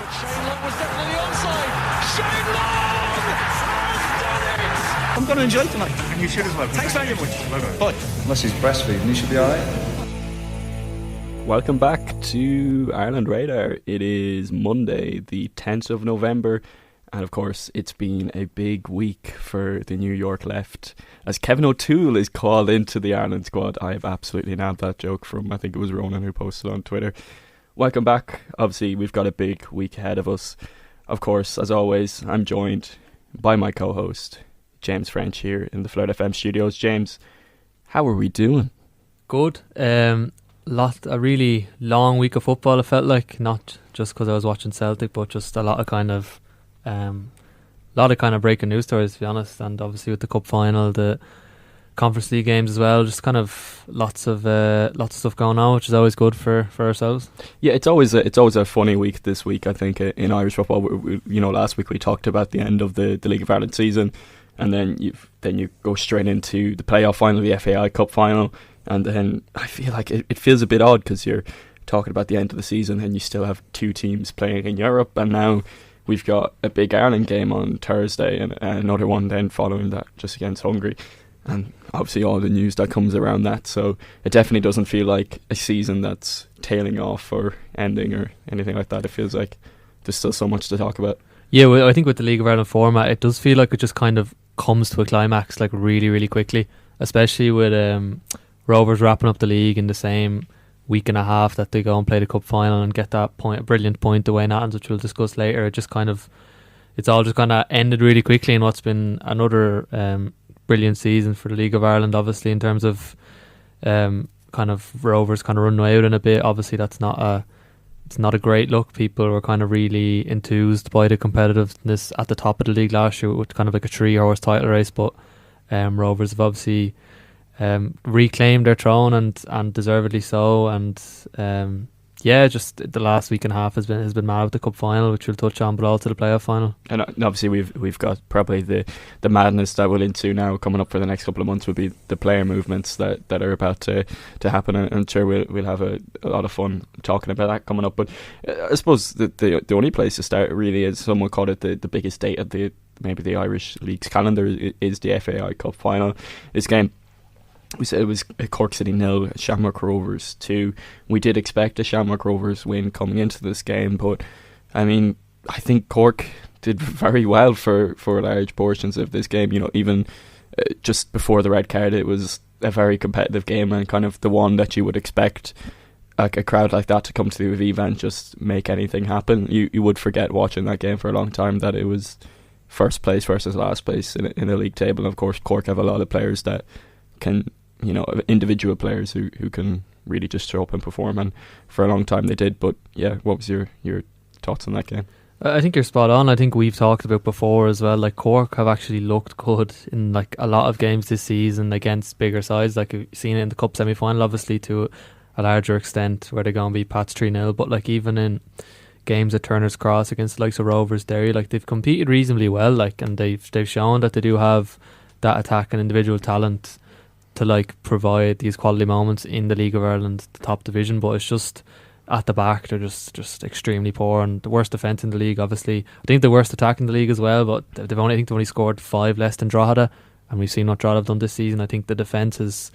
Shane Long was definitely onside. Shane Long has done it! I'm going to enjoy tonight. And you should as well. Thanks very much. Well done. Bye. Unless he's breastfeeding, he should be alright. Welcome back to Ireland Radar. It is Monday, the 10th of November, and of course it's been a big week for the New York left as Kevin O'Toole is called into the Ireland squad. I have absolutely nabbed that joke from, I think it was Ronan who posted on Twitter. Welcome back. Obviously we've got a big week ahead of us. Of course, as always, I'm joined by my co-host James French here in the Flirt FM studios. James, how are we doing? Good. A really long week of football, it felt like, not just because I was watching Celtic, but just a lot of kind of breaking news stories, to be honest. And obviously with the cup final, the Conference League games as well, just kind of lots of stuff going on, which is always good for ourselves. Yeah, it's always a funny week this week, I think, in Irish football. Last week we talked about the end of the League of Ireland season, and then you go straight into the playoff final, the FAI Cup final. And then I feel like it feels a bit odd because you're talking about the end of the season and you still have two teams playing in Europe, and now we've got a big Ireland game on Thursday and another one then following that just against Hungary, and obviously all the news that comes around that. So it definitely doesn't feel like a season that's tailing off or ending or anything like that. It feels like there's still so much to talk about. Yeah, well, I think with the League of Ireland format, it does feel like it just kind of comes to a climax like really, really quickly, especially with Rovers wrapping up the league in the same week and a half that they go and play the cup final and get that brilliant point away in Athens, which we'll discuss later. It's all just kind of ended really quickly in what's been another brilliant season for the League of Ireland, obviously, in terms of kind of Rovers kind of running away with it a bit. Obviously it's not a great look. People were kind of really enthused by the competitiveness at the top of the league last year with kind of like a 3-horse title race, but Rovers have obviously reclaimed their throne and deservedly so, and just the last week and a half has been mad with the cup final, which we'll touch on, but also the playoff final. And obviously we've got probably the madness that we'll into now coming up for the next couple of months will be the player movements that are about to happen, and I'm sure we'll have a lot of fun talking about that coming up. But I suppose the only place to start really, as someone called it, the biggest date of maybe the Irish League's calendar is the FAI Cup final. This game, we said it was a Cork City 0, Shamrock Rovers 2. We did expect a Shamrock Rovers win coming into this game, but I mean, I think Cork did very well for large portions of this game. Even just before the red card, it was a very competitive game and kind of the one that you would expect like a crowd like that to come to the Aviva and just make anything happen. You would forget watching that game for a long time that it was first place versus last place in the league table. And of course, Cork have a lot of players that can, individual players who can really just show up and perform, and for a long time they did. But yeah, what was your thoughts on that game? I think you're spot on. I think we've talked about before as well, like Cork have actually looked good in like a lot of games this season against bigger sides. Like you've seen it in the cup semi-final, obviously to a larger extent, where they're going to be Pats 3-0, but like even in games at Turner's Cross against the likes of Rovers, Derry, like they've competed reasonably well, like, and they've shown that they do have that attack and individual talent to like provide these quality moments in the League of Ireland, the top division. But it's just at the back they're just extremely poor, and the worst defence in the league, obviously. I think the worst attack in the league as well, but they've only scored 5 less than Drogheda, and we've seen what Drogheda have done this season. I think the defence has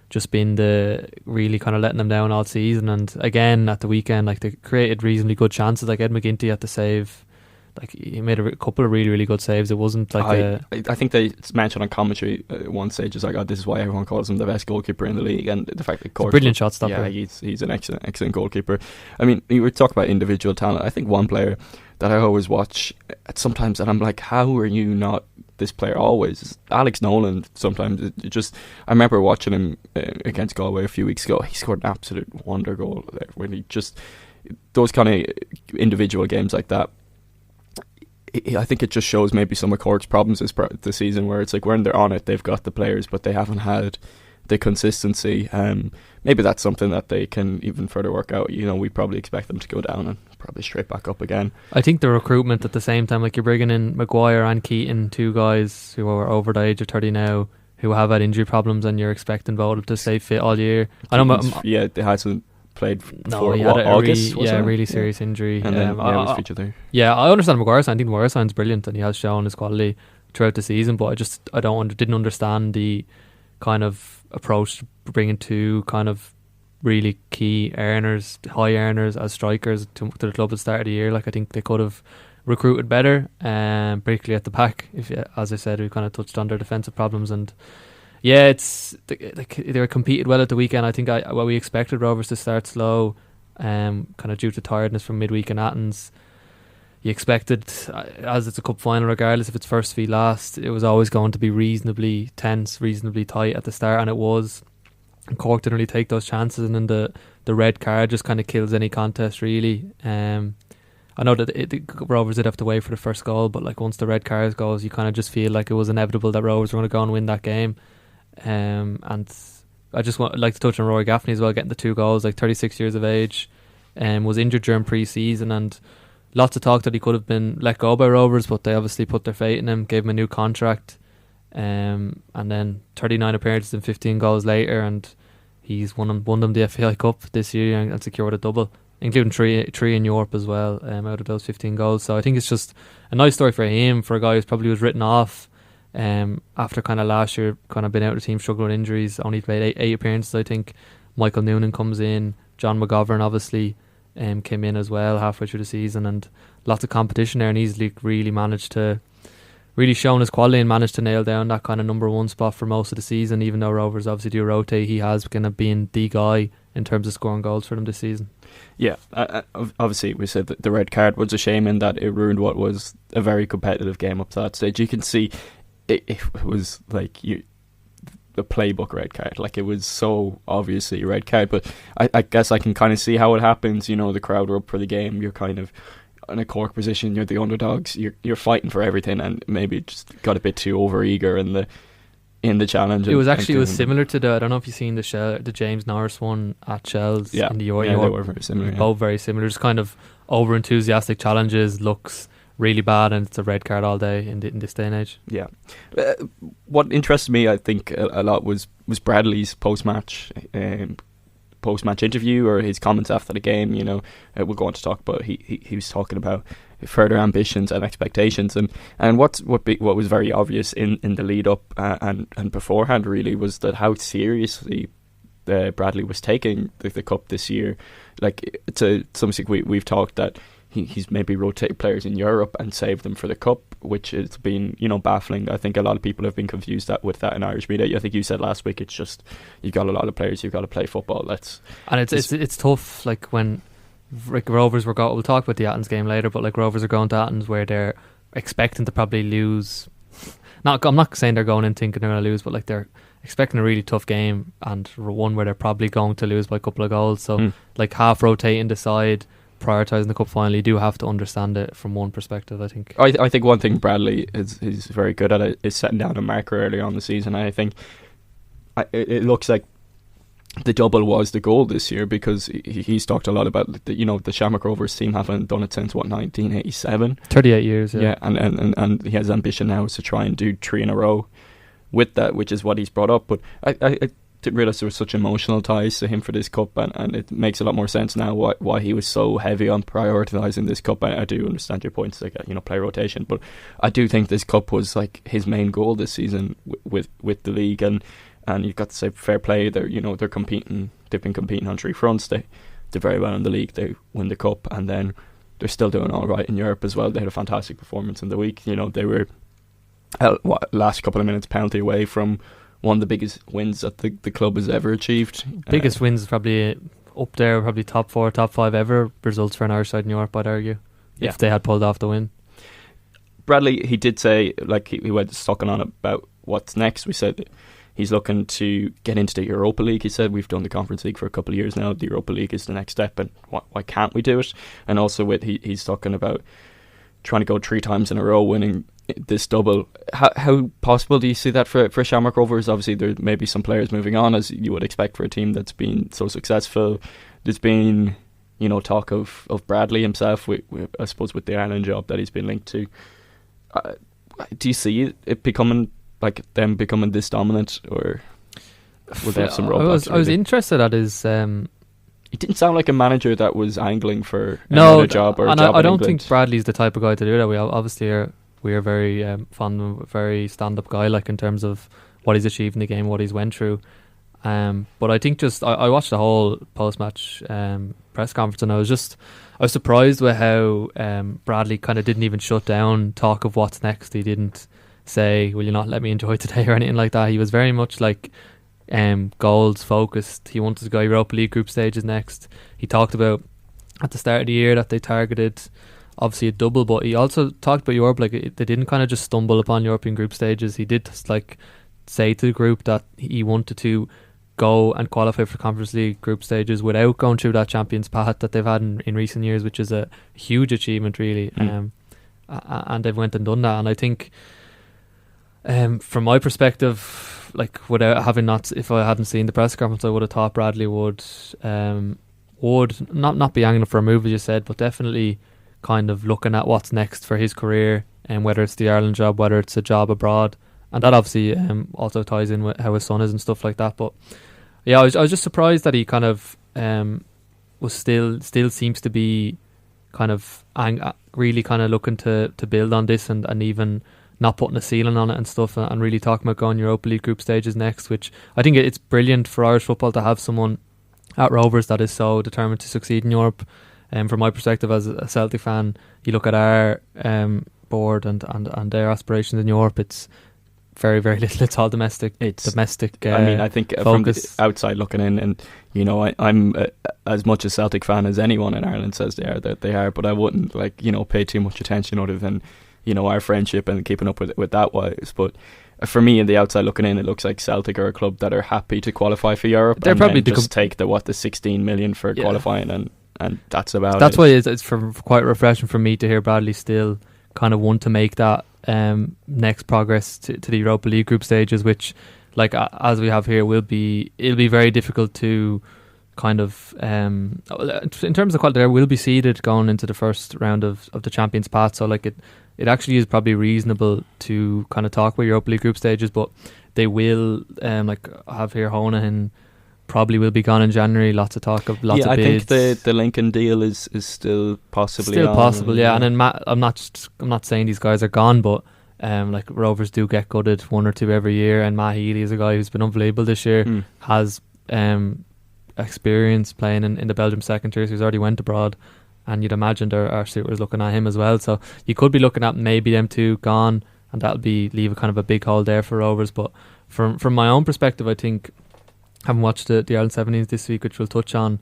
just been the really kind of letting them down all season. And again at the weekend, like they created reasonably good chances. Like Ed McGinty had to save, like he made a couple of really, really good saves. It wasn't like I think they mentioned on commentary at one stage, it's like, oh, this is why everyone calls him the best goalkeeper in the league, and the fact that Cork, brilliant shot stopper. Yeah, he's an excellent goalkeeper. I mean, you were talking about individual talent. I think one player that I always watch sometimes, and I'm like, how are you not this player always? Alex Nolan. Sometimes it just, I remember watching him against Galway a few weeks ago. He scored an absolute wonder goal there, when he just, those kind of individual games like that, I think it just shows maybe some of Cork's problems this season, where it's like when they're on it, they've got the players, but they haven't had the consistency. Maybe that's something that they can even further work out. We probably expect them to go down and probably straight back up again. I think the recruitment at the same time, like you're bringing in Maguire and Keaton, 2 guys who are over the age of 30 now, who have had injury problems, and you're expecting both of them to stay fit all year. They had some played No, for he had August. really serious injury. And then it was featured there. Yeah, I understand Maguire's. I think Maguire's brilliant, and he has shown his quality throughout the season. But didn't understand the kind of approach to bringing two kind of really key earners, high earners as strikers to the club at the start of the year. Like, I think they could have recruited better, particularly at the back. As I said, we kind of touched on their defensive problems, and yeah, they were competed well at the weekend. I think we expected Rovers to start slow, kind of due to tiredness from midweek in Athens. You expected, as it's a cup final, regardless if it's first v last, it was always going to be reasonably tense, reasonably tight at the start, and it was. And Cork didn't really take those chances, and then the red card just kind of kills any contest, really. I know that the Rovers did have to wait for the first goal, but like once the red card goes, you kind of just feel like it was inevitable that Rovers were going to go and win that game. And I just like to touch on Rory Gaffney as well, getting the 2 goals, like 36 years of age, was injured during pre-season, and lots of talk that he could have been let go by Rovers, but they obviously put their faith in him, gave him a new contract, and then 39 appearances and 15 goals later, and he's won them the FAI Cup this year and secured a double, including three in Europe as well, out of those 15 goals. So I think it's just a nice story for him, for a guy who's probably was written off after kind of last year, kind of been out of the team, struggling with injuries, only played 8 appearances. I think Michael Noonan comes in, John McGovern obviously came in as well halfway through the season, and lots of competition there, and he's really shown his quality and managed to nail down that kind of number 1 spot for most of the season. Even though Rovers obviously do rotate, he has kind of been the guy in terms of scoring goals for them this season. Yeah, obviously we said that the red card was a shame in that it ruined what was a very competitive game up to that stage. You can see it was like the playbook red card, like it was so obviously a red card, but I guess I can kind of see how it happens. You know, the crowd were up for the game, you're kind of in a Cork position, you're the underdogs, you're fighting for everything, and maybe just got a bit too over eager in the challenge. It was similar to I don't know if you've seen the James Norris one at Shells in the Euro. Yeah, they were very similar. Both very similar, just kind of over enthusiastic challenges, looks really bad, and it's a red card all day in this day and age. Yeah. What interested me, I think, a lot was Bradley's post-match interview, or his comments after the game. You know, we'll go on to talk about. He was talking about further ambitions and expectations, and what was very obvious in the lead up and beforehand really was that how seriously Bradley was taking the cup this year. Like, to some extent, we've talked that he's maybe rotated players in Europe and saved them for the cup, which has been, you know, baffling. I think a lot of people have been confused with that in Irish media. I think you said last week, it's just, you've got a lot of players, you've got to play football. It's tough. Like when Rovers we'll talk about the Athens game later, but like Rovers are going to Athens where they're expecting to probably lose. I'm not saying they're going in thinking they're going to lose, but like they're expecting a really tough game, and one where they're probably going to lose by a couple of goals. So like half rotating the side, prioritising the cup final, you do have to understand it from one perspective, I think. I think one thing Bradley is very good at is setting down a marker early on in the season. I think it looks like the double was the goal this year, because he's talked a lot about the Shamrock Rovers team haven't done it since 1987, 38 years. Yeah, and he has ambition now to try and do 3 in a row with that, which is what he's brought up. But I didn't realise there was such emotional ties to him for this cup, and it makes a lot more sense now why he was so heavy on prioritising this cup. I do understand your points, like play rotation, but I do think this cup was like his main goal this season with the league, and you've got to say fair play. They're competing. They've been competing on 3 fronts. They did very well in the league. They win the cup, and then they're still doing all right in Europe as well. They had a fantastic performance in the week. They were last couple of minutes penalty away from one of the biggest wins that the club has ever achieved. Biggest wins probably up there, probably top 4, top 5 ever results for an Irish side in Europe, I'd argue, if they had pulled off the win. Bradley, he did say, like, he went talking on about what's next. We said he's looking to get into the Europa League. He said, we've done the Conference League for a couple of years now. The Europa League is the next step, and why can't we do it? And also he's talking about trying to go 3 times in a row, winning this double. How possible do you see that for Shamrock Rovers? Obviously there may be some players moving on, as you would expect for a team that's been so successful. There's been talk of Bradley himself, I suppose, with the Ireland job that he's been linked to. Do you see it becoming this dominant, or will they have some roadblocks? I was interested at his he didn't sound like a manager that was angling for another job or a job I in don't England. think Bradley's the type of guy to do that. We obviously are very fond of a very stand-up guy, like in terms of what he's achieved in the game, what he's went through. But I think I watched the whole post-match press conference, and I was surprised with how Bradley kind of didn't even shut down talk of what's next. He didn't say, "Will you not let me enjoy today?" or anything like that. He was very much like goals focused. He wanted to go Europa League group stages next. He talked about at the start of the year that they targeted obviously a double, but he also talked about Europe, like they didn't kind of just stumble upon European group stages. He did like say to the group that he wanted to go and qualify for Conference League group stages without going through that Champions path that they've had in recent years, which is a huge achievement really. And they've went and done that, and I think from my perspective, like if I hadn't seen the press conference, I would have thought Bradley would not be angling for a move, as you said, but definitely kind of looking at what's next for his career, and whether it's the Ireland job, whether it's a job abroad, and that obviously also ties in with how his son is and stuff like that. But yeah, I was just surprised that he kind of was still seems to be kind of really kind of looking to build on this, and even not putting a ceiling on it and stuff, and really talking about going Europa League group stages next, which I think it's brilliant for Irish football to have someone at Rovers that is so determined to succeed in Europe. From my perspective as a Celtic fan, you look at our board and their aspirations in Europe, it's very, very little. It's all domestic. I mean, I think focus. From the outside looking in, and you know, I'm as much a Celtic fan as anyone in Ireland says they are, but I wouldn't pay too much attention other than our friendship and keeping up with that wise. But for me, in the outside looking in, it looks like Celtic are a club that are happy to qualify for Europe. They're probably just take the 16 million for qualifying, and that's about that's it. why it's quite refreshing for me to hear Bradley still kind of want to make that next progress to the Europa League group stages, which, like as we have here, it'll be very difficult to kind of in terms of quality. There will be seeded going into the first round of the Champions path, so like it actually is probably reasonable to kind of talk about Europa League group stages, but they will like have here Honohan probably will be gone in January. Lots of talk of lots of bids. I think the Lincoln deal is still possibly possible, yeah. And then I'm not saying these guys are gone, but like Rovers do get gutted one or two every year, and Matt Healy is a guy who's been unbelievable this year. Has experience playing in the Belgium second tier, so he's already went abroad, and you'd imagine there are suitors looking at him as well. So you could be looking at maybe them two gone, and that'll leave a kind of a big hole there for Rovers. But from my own perspective, I think, having watched the Ireland 17s this week, which we'll touch on,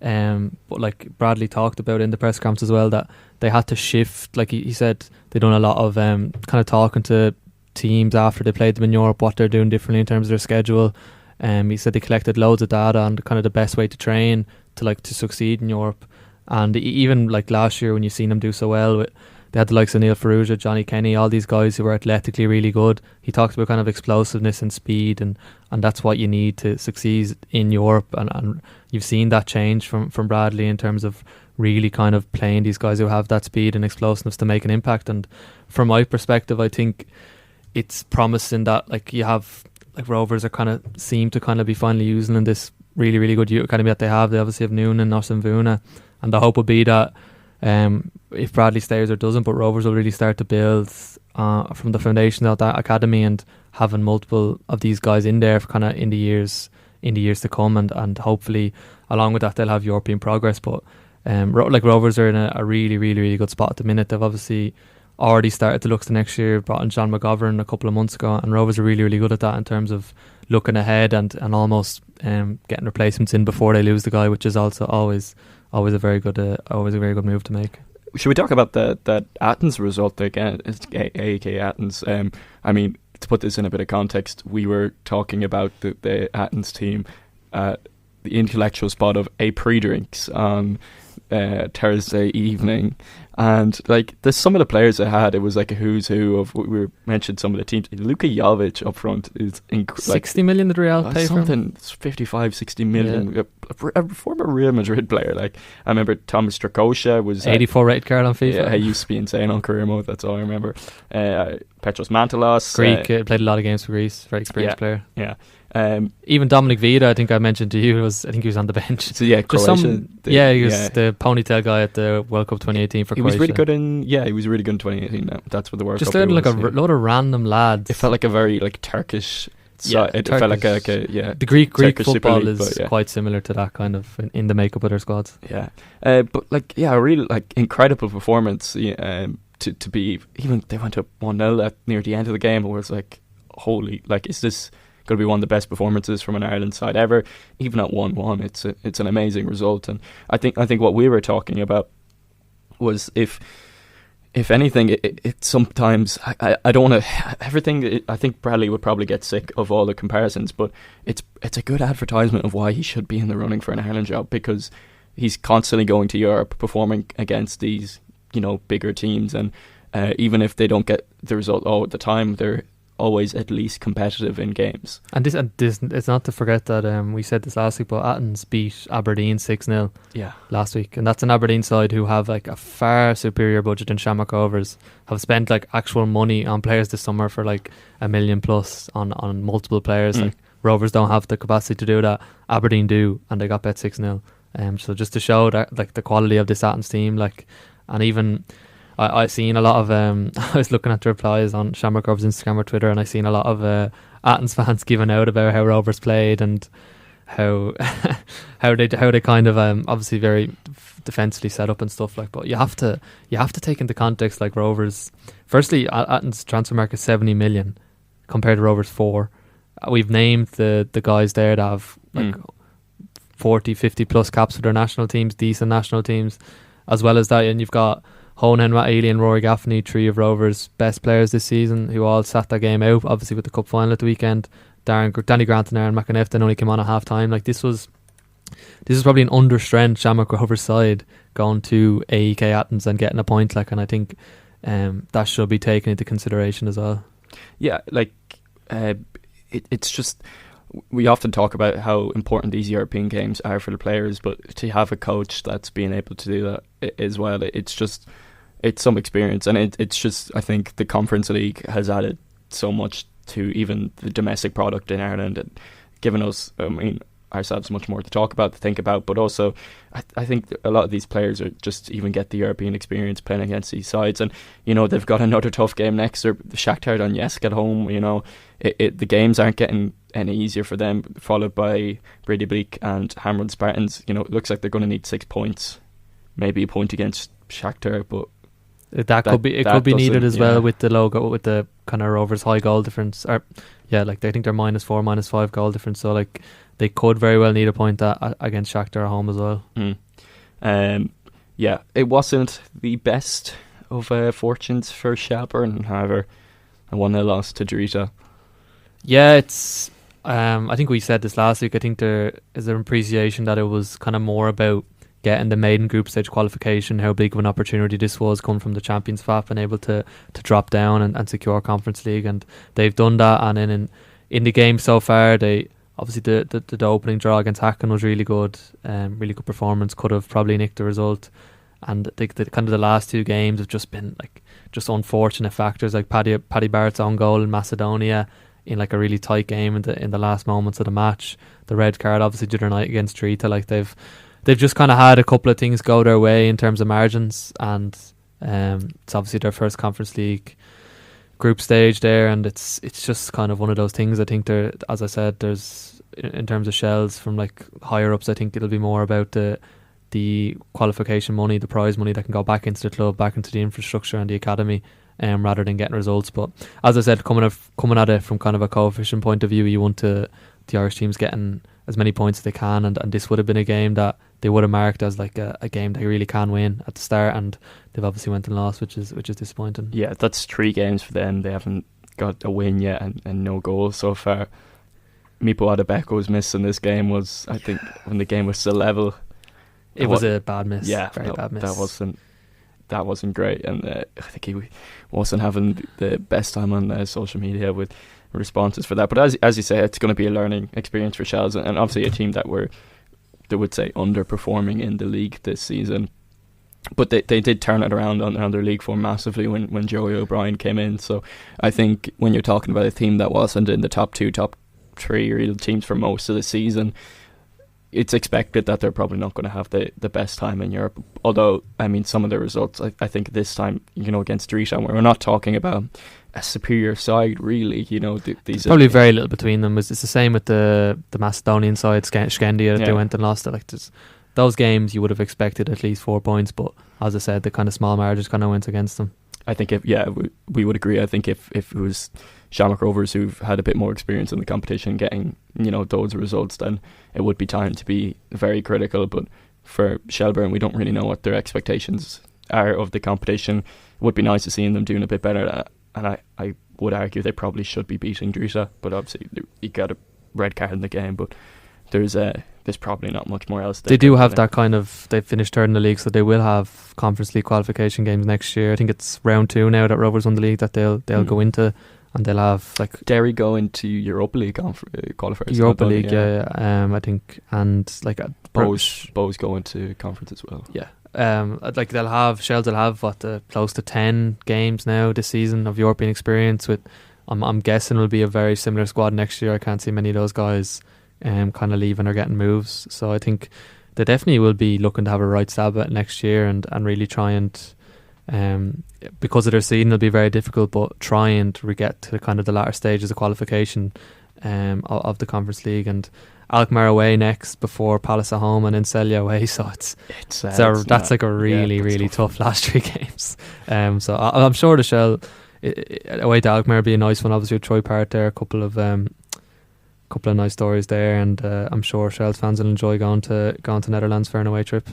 but like Bradley talked about in the press conference as well, that they had to shift. Like he said, they done a lot of kind of talking to teams after they played them in Europe, what they're doing differently in terms of their schedule. He said they collected loads of data on kind of the best way to train to succeed in Europe. And even like last year when you've seen them do so well, they had the likes of Neil Ferrugia, Johnny Kenny, all these guys who were athletically really good. He talked about kind of explosiveness and speed, and that's what you need to succeed in Europe. And you've seen that change from Bradley in terms of really kind of playing these guys who have that speed and explosiveness to make an impact. And from my perspective, I think it's promising that like you have like Rovers are seem to be finally using in this really, really good youth academy that they have. They obviously have Noonan and Austin Vuna, and the hope would be that if Bradley stays or doesn't, but Rovers will really start to build from the foundation of that academy, and having multiple of these guys in there for in the years to come, and hopefully along with that they'll have European progress. But like Rovers are in a really, really, really good spot at the minute. They've obviously already started to look to next year, brought in John McGovern a couple of months ago, and Rovers are really, really good at that in terms of looking ahead and almost getting replacements in before they lose the guy, which is also always a very good move to make. Should we talk about that Athens result again? It's AEK Athens. I mean, to put this in a bit of context, we were talking about the Athens team at the intellectual spot of a pre-drinks on Thursday evening, And like there's some of the players they had, it was like a who's who of, we mentioned some of the teams. Luka Jovic up front is 60 million did Real pay for him? Something 55, 60 million. A former Real Madrid player. Like I remember Thomas Strakosha was 84 rated card on FIFA. Yeah, he used to be insane on career mode. That's all I remember. Petros Mantalos, Greek, played a lot of games for Greece. Very experienced player. Yeah. Even Dominic Vida, I think I mentioned to you, I think he was on the bench. So yeah, Croatia. He was the ponytail guy at the World Cup 2018 for Croatia. He was really good in 2018. That's what the World Cup was. Just like a load of random lads. It felt like a very like Turkish. It felt like a the Greek Turkish football is quite similar to that kind of in the makeup of their squads. Yeah, but like a really like incredible performance. To be, even they went up 1-0 at near the end of the game. It was like, holy, like is this going to be one of the best performances from an Ireland side ever? Even at 1-1, it's an amazing result. And I think what we were talking about was if anything, it sometimes I don't want to everything. I think Bradley would probably get sick of all the comparisons, but it's a good advertisement of why he should be in the running for an Ireland job, because he's constantly going to Europe, performing against these bigger teams, and even if they don't get the result all at the time, they're always at least competitive in games. And this it's not to forget that we said this last week, but Athens beat Aberdeen 6-0 last week, and that's an Aberdeen side who have like a far superior budget than Shamrock Rovers, have spent like actual money on players this summer for like $1 million plus on multiple players. Like Rovers don't have the capacity to do that, Aberdeen do, and they got bet 6-0. So just to show that like the quality of this Athens team, like, and even I've seen a lot of I was looking at the replies on Shamrock Rovers Instagram or Twitter, and I seen a lot of Athens fans giving out about how Rovers played and how they kind of obviously very defensively set up and stuff like. But you have to take into context like Rovers. Firstly, Athens transfer market 70 million compared to Rovers 4. We've named the guys there that have like 40, 50 plus caps for their national teams, decent national teams, as well as that, and you've got Honan, Matt Ely and Rory Gaffney, 3 of Rovers' best players this season, who all sat that game out, obviously with the cup final at the weekend. Danny Grant and Aaron McAnifton only came on at half time. Like this was probably an under-strength Shamrock Rovers side going to AEK Athens and getting a point, like, and I think that should be taken into consideration as well. Yeah, like it's just, we often talk about how important these European games are for the players, but to have a coach that's being able to do that as well, it's some experience, and it's just, I think the Conference League has added so much to even the domestic product in Ireland and given us, ourselves much more to talk about, to think about, but also I think a lot of these players are just even get the European experience playing against these sides, and they've got another tough game next. They're Shakhtar Donetsk at home. The games aren't getting any easier for them, followed by Brady Bleak and Hamrun Spartans. It looks like they're going to need 6 points, maybe a point against Shakhtar, but that could be needed as well with the logo, with the kind of Rovers high goal difference. Or like they think they're -4, -5 goal difference, so like they could very well need a point against Shakhtar at home as well. It wasn't the best of fortunes for Shelbourne, however, a 1-0 loss to Drogheda. Yeah, it's I think we said this last week. I think there is an appreciation that it was kind of more about getting the maiden group stage qualification, how big of an opportunity this was, coming from the Champions FAF and able to drop down and secure Conference League, and they've done that. And then in the game so far, they obviously the opening draw against Hacken was really good performance, could have probably nicked the result, and the kind of the last 2 games have just been like just unfortunate factors, like Paddy Barrett's own goal in Macedonia in like a really tight game in the last moments of the match, the red card obviously the other night against Drogheda. Like they've just kind of had a couple of things go their way in terms of margins, and it's obviously their first Conference League group stage there, and it's just kind of one of those things. I think there, as I said, there's in terms of shells from like higher ups, I think it'll be more about the qualification money, the prize money that can go back into the club, back into the infrastructure and the academy, rather than getting results. But as I said, coming at it from kind of a coefficient point of view, you want the Irish teams getting as many points as they can, and this would have been a game that they would have marked as like a game they really can win at the start, and they've obviously went and lost, which is disappointing. Yeah, that's 3 games for them. They haven't got a win yet and no goals so far. Mipo Adebayo's miss in this game was, I think, when the game was still level. It was a bad miss. Yeah, very bad miss. that wasn't great, and I think he wasn't having the best time on social media with responses for that. But as you say, it's going to be a learning experience for Shells, and obviously a team that they would say underperforming in the league this season. But they did turn it around on their league form massively when Joey O'Brien came in. So I think when you're talking about a team that wasn't in the top 2, top 3 real teams for most of the season, it's expected that they're probably not going to have the best time in Europe. Although, I mean, some of the results, I think this time, against Drisham, we're not talking about a superior side, really. These probably very little between them. It's the same with the Macedonian side, Skandia, that they went and lost it. Those games you would have expected at least 4 points, but as I said, the kind of small margins kind of went against them. I think we would agree. I think if it was Shamrock Rovers who've had a bit more experience in the competition getting those results, then it would be time to be very critical. But for Shelbourne, we don't really know what their expectations are of the competition. It would be nice to see them doing a bit better, and I would argue they probably should be beating Drisa, but obviously you got a red card in the game. But there's probably not much more else. They do have that kind of, they finished third in the league, so they will have Conference League qualification games next year. I think it's round 2 now that Rovers won the league that they'll go into, and they'll have Derry go into Europa League qualifiers. Europa League, I think, and Bows go into conference as well. Yeah. Shells will have close to 10 games now this season of European experience. With I'm guessing it'll be a very similar squad next year. I can't see many of those guys kind of leaving or getting moves. So I think they definitely will be looking to have a right stab at next year and really try and, because of their season, it'll be very difficult, but try and get to kind of the latter stages of qualification of the Conference League. And Alkmaar away next before Palace at home and then Celje away. So that's like a really tough last 3 games. So I'm sure the Shell away to Alkmaar will be a nice one. Obviously with Troy Part there, a couple of nice stories there, and I'm sure Shells fans will enjoy going to Netherlands for an away trip.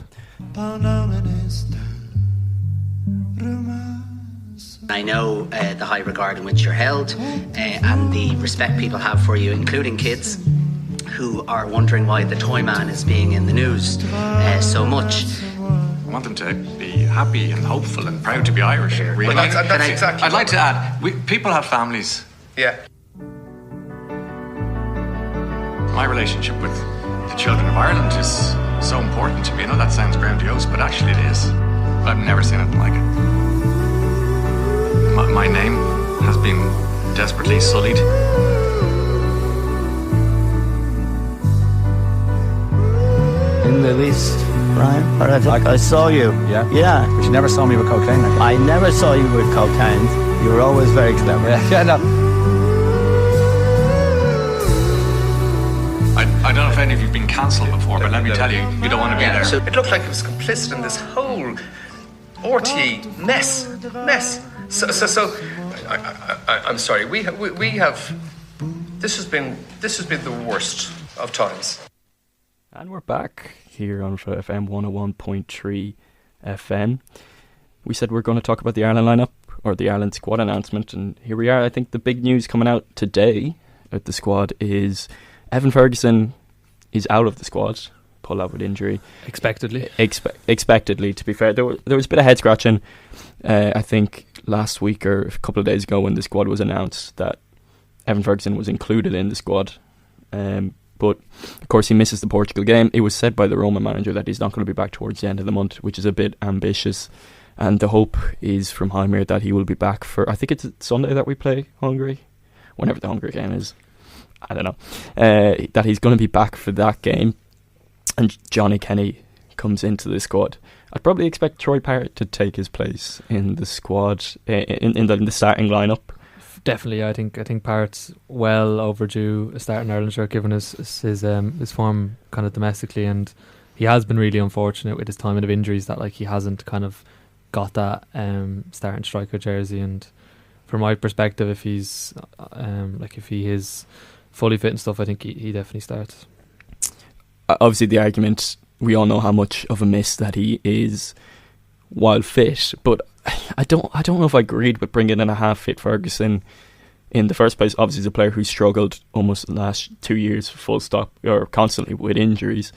I know the high regard in which you're held and the respect people have for you, including kids who are wondering why the toy man is being in the news so much. I want them to be happy and hopeful and proud to be Irish. Really. Well, that's exactly. I'd like to add, people have families. Yeah. My relationship with the children of Ireland is so important to me. I know that sounds grandiose, but actually it is. I've never seen anything like it. My name has been desperately sullied. In the least, Brian, I saw you. Yeah? Yeah. But you never saw me with cocaine. I never saw you with cocaine. You were always very clever. Yeah, no. I don't know if any of you have been cancelled before, but let me tell you, you don't want to be there. So it looked like it was complicit in this whole RTE mess. So I'm sorry. We have. This has been the worst of times. And we're back here on FM 101.3 FM. We said we're going to talk about the Ireland lineup, or the Ireland squad announcement, and here we are. I think the big news coming out today at the squad is Evan Ferguson is out of the squad, pulled out with injury. Expectedly. Expectedly, to be fair. There was a bit of head scratching, I think, last week or a couple of days ago when the squad was announced that Evan Ferguson was included in the squad. But, of course, he misses the Portugal game. It was said by the Roma manager that he's not going to be back towards the end of the month, which is a bit ambitious. And the hope is from Heimir that he will be back for, I think it's Sunday that we play Hungary, whenever the Hungary game is. I don't know. That he's going to be back for that game. And Johnny Kenny comes into the squad. I'd probably expect Troy Parrott to take his place in the squad, in the starting lineup. Definitely, I think Parrott's well overdue a start in Ireland shirt, given his form kind of domestically, and he has been really unfortunate with his timing of injuries that he hasn't kind of got that starting striker jersey. And from my perspective, if he's if he is fully fit and stuff, I think he definitely starts. Obviously, the argument, we all know how much of a miss that he is while fit, but I don't know if I agreed with bringing in a half-fit Ferguson in the first place. Obviously, he's a player who struggled almost the last 2 years, full stop, or constantly with injuries.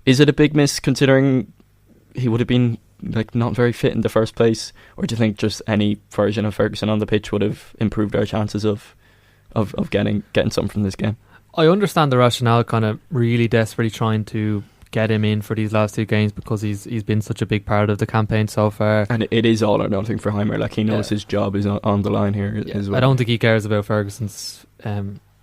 Is it a big miss considering he would have been like not very fit in the first place, or do you think just any version of Ferguson on the pitch would have improved our chances of getting something from this game? I understand the rationale, kind of really desperately trying to get him in for these last 2 games because he's been such a big part of the campaign so far. And it is all or nothing for Heimer. Like, he knows his job is on the line here as well. I don't think he cares about Ferguson's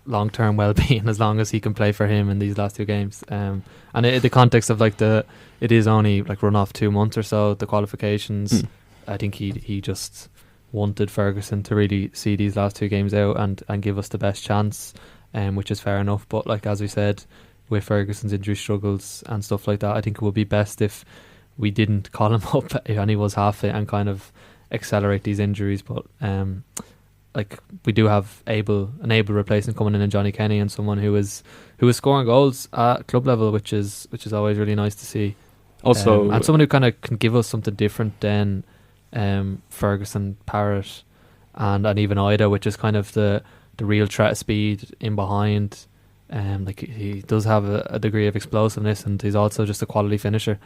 long-term well-being as long as he can play for him in these last 2 games. And in the context of like it is only like run off 2 months or so, the qualifications. I think he just wanted Ferguson to really see these last 2 games out and give us the best chance, which is fair enough. But like, as we said, with Ferguson's injury struggles and stuff like that, I think it would be best if we didn't call him up and he was half fit and kind of accelerate these injuries. But like, we do have an able replacement coming in Johnny Kenny, and someone who is scoring goals at club level, which is always really nice to see. Also, and someone who kind of can give us something different than Ferguson, Parrott, and even Ida, which is kind of the real threat of speed in behind. Like, he does have a degree of explosiveness, and he's also just a quality finisher,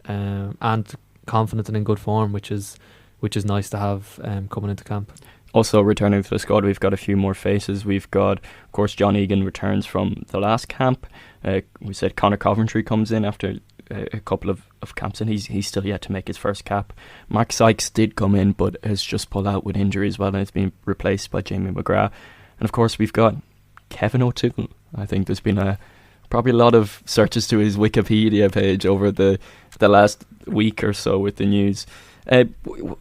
and confident and in good form, which is nice to have coming into camp. Also returning to the squad, we've got a few more faces. We've got, of course, John Egan returns from the last camp. We said Conor Coventry comes in after a couple of camps, and he's still yet to make his first cap. Mark Sykes did come in, but has just pulled out with injury as well, and it's been replaced by Jamie McGrath. And of course, we've got Kevin O'Toole. I think there's been probably a lot of searches to his Wikipedia page over the last week or so with the news.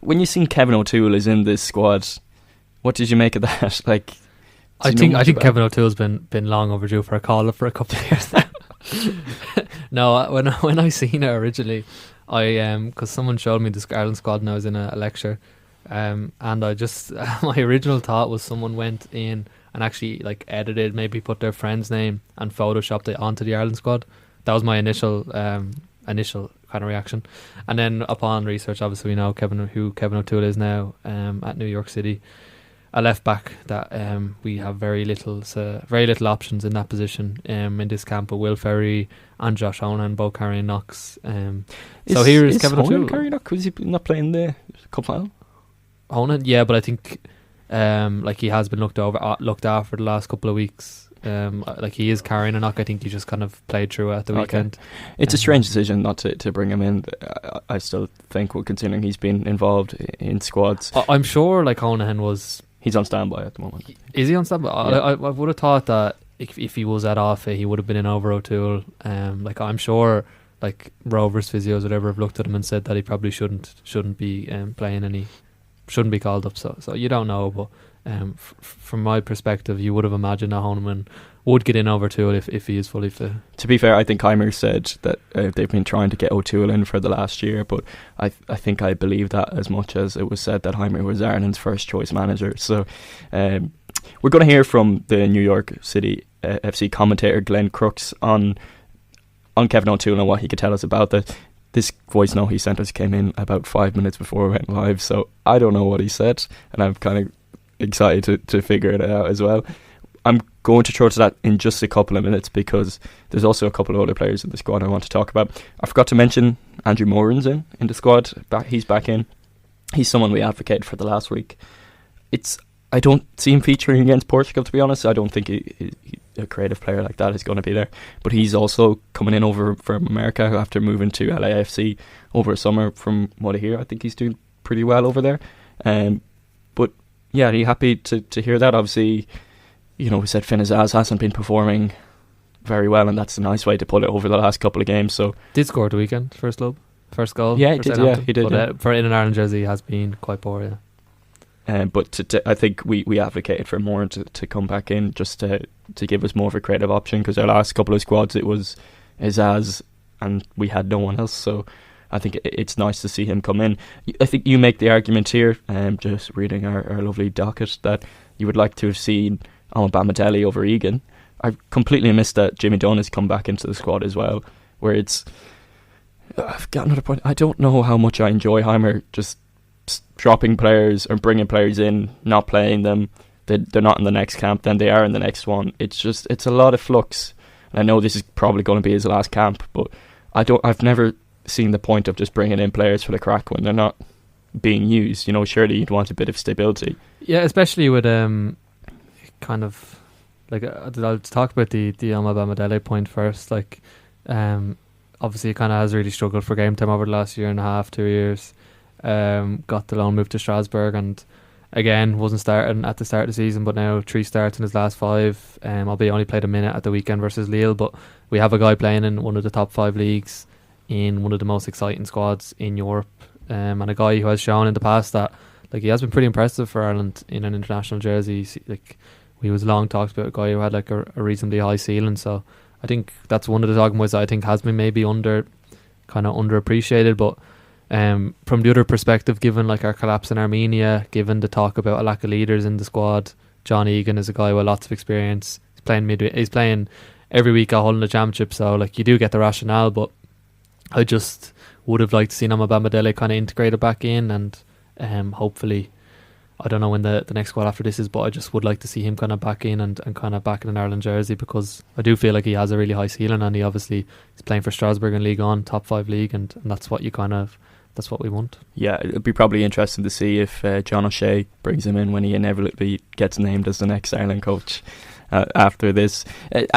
When you seen Kevin O'Toole is in this squad, what did you make of that? Like, I think Kevin O'Toole's been long overdue for a call up for a couple of years now. No, when I seen it originally, because someone showed me this Ireland squad and I was in a lecture, and I just my original thought was someone went in and actually like edited, maybe put their friend's name and photoshopped it onto the Ireland squad. That was my initial kind of reaction. And then upon research, obviously we know who Kevin O'Toole is now at New York City, a left back that we have very little options in that position in this camp. But Will Ferry and Josh Onan both carrying knocks. So here is Kevin O'Toole. Carrying knock? Was he not playing the cup final? Onan, yeah, but I think like, he has been looked after the last couple of weeks. Like, he is carrying a knock. I think he just kind of played through at the weekend. It's a strange decision not to bring him in. I still think, well, considering he's been involved in squads. I'm sure like Onahan he's on standby at the moment. Is he on standby? Yeah. I would have thought that if he was at off, he would have been in over O'Toole. Like, I'm sure like Rovers physios, whatever, have looked at him and said that he probably shouldn't be playing any. Shouldn't be called up, so you don't know, but from my perspective, you would have imagined that Honeman would get in over O'Toole if he is fully fit. To be fair, I think Heimer said that they've been trying to get O'Toole in for the last year, but I think I believe that as much as it was said that Heimer was Ireland's first choice manager. So we're going to hear from the New York City FC commentator Glenn Crooks on Kevin O'Toole and what he could tell us about that. This voice note he sent us came in about 5 minutes before we went live, so I don't know what he said, and I'm kind of excited to figure it out as well. I'm going to throw to that in just a couple of minutes because there's also a couple of other players in the squad I want to talk about. I forgot to mention Andrew Moran's in the squad. He's back in. He's someone we advocated for the last week. I don't see him featuring against Portugal, to be honest. I don't think a creative player like that is going to be there. But he's also coming in over from America after moving to LAFC over summer. From what I hear, I think he's doing pretty well over there. But yeah, are you happy to hear that? Obviously, we said Finn Azaz hasn't been performing very well, and that's a nice way to put it over the last couple of games. So did score at the weekend, first goal, first goal. Yeah, he did. Yeah, he did. But for in an Ireland jersey, he has been quite poor. Yeah. But I think we advocated for more to come back in just to give us more of a creative option, because our last couple of squads it was Azaz and we had no one else. So I think it's nice to see him come in. I think you make the argument here, just reading our lovely docket, that you would like to have seen Bamadelli over Egan. I've completely missed that Jimmy Dunn has come back into the squad as well, where I've got another point. I don't know how much I enjoy Heimer just dropping players or bringing players in, not playing them. They're not in the next camp, then they are in the next one. It's a lot of flux. And I know this is probably going to be his last camp, but I've never seen the point of just bringing in players for the crack when they're not being used. You know, surely you'd want a bit of stability. Yeah, especially with kind of like I'll talk about the Bamidele point first. Like, obviously, he kind of has really struggled for game time over the last year and a half, 2 years. Got the loan move to Strasbourg, and again wasn't starting at the start of the season, but now 3 starts in his last 5. Albeit only played a minute at the weekend versus Lille, but we have a guy playing in one of the top 5 leagues in one of the most exciting squads in Europe, and a guy who has shown in the past that like he has been pretty impressive for Ireland in an international jersey. Like, we was long talked about a guy who had like a reasonably high ceiling, so I think that's one of the talking points that I think has been maybe underappreciated. But from the other perspective, given like our collapse in Armenia, given the talk about a lack of leaders in the squad, John Egan is a guy with lots of experience. He's playing every week at Hull in the Championship, so like you do get the rationale. But I just would have liked to see Bamidele kind of integrated back in, and hopefully, I don't know when the next squad after this is, but I just would like to see him kind of back in and kind of back in an Ireland jersey, because I do feel like he has a really high ceiling, and he obviously is playing for Strasbourg in Ligue 1, top 5 league, and that's what that's what we want. Yeah, it'd be probably interesting to see if John O'Shea brings him in when he inevitably gets named as the next Ireland coach after this.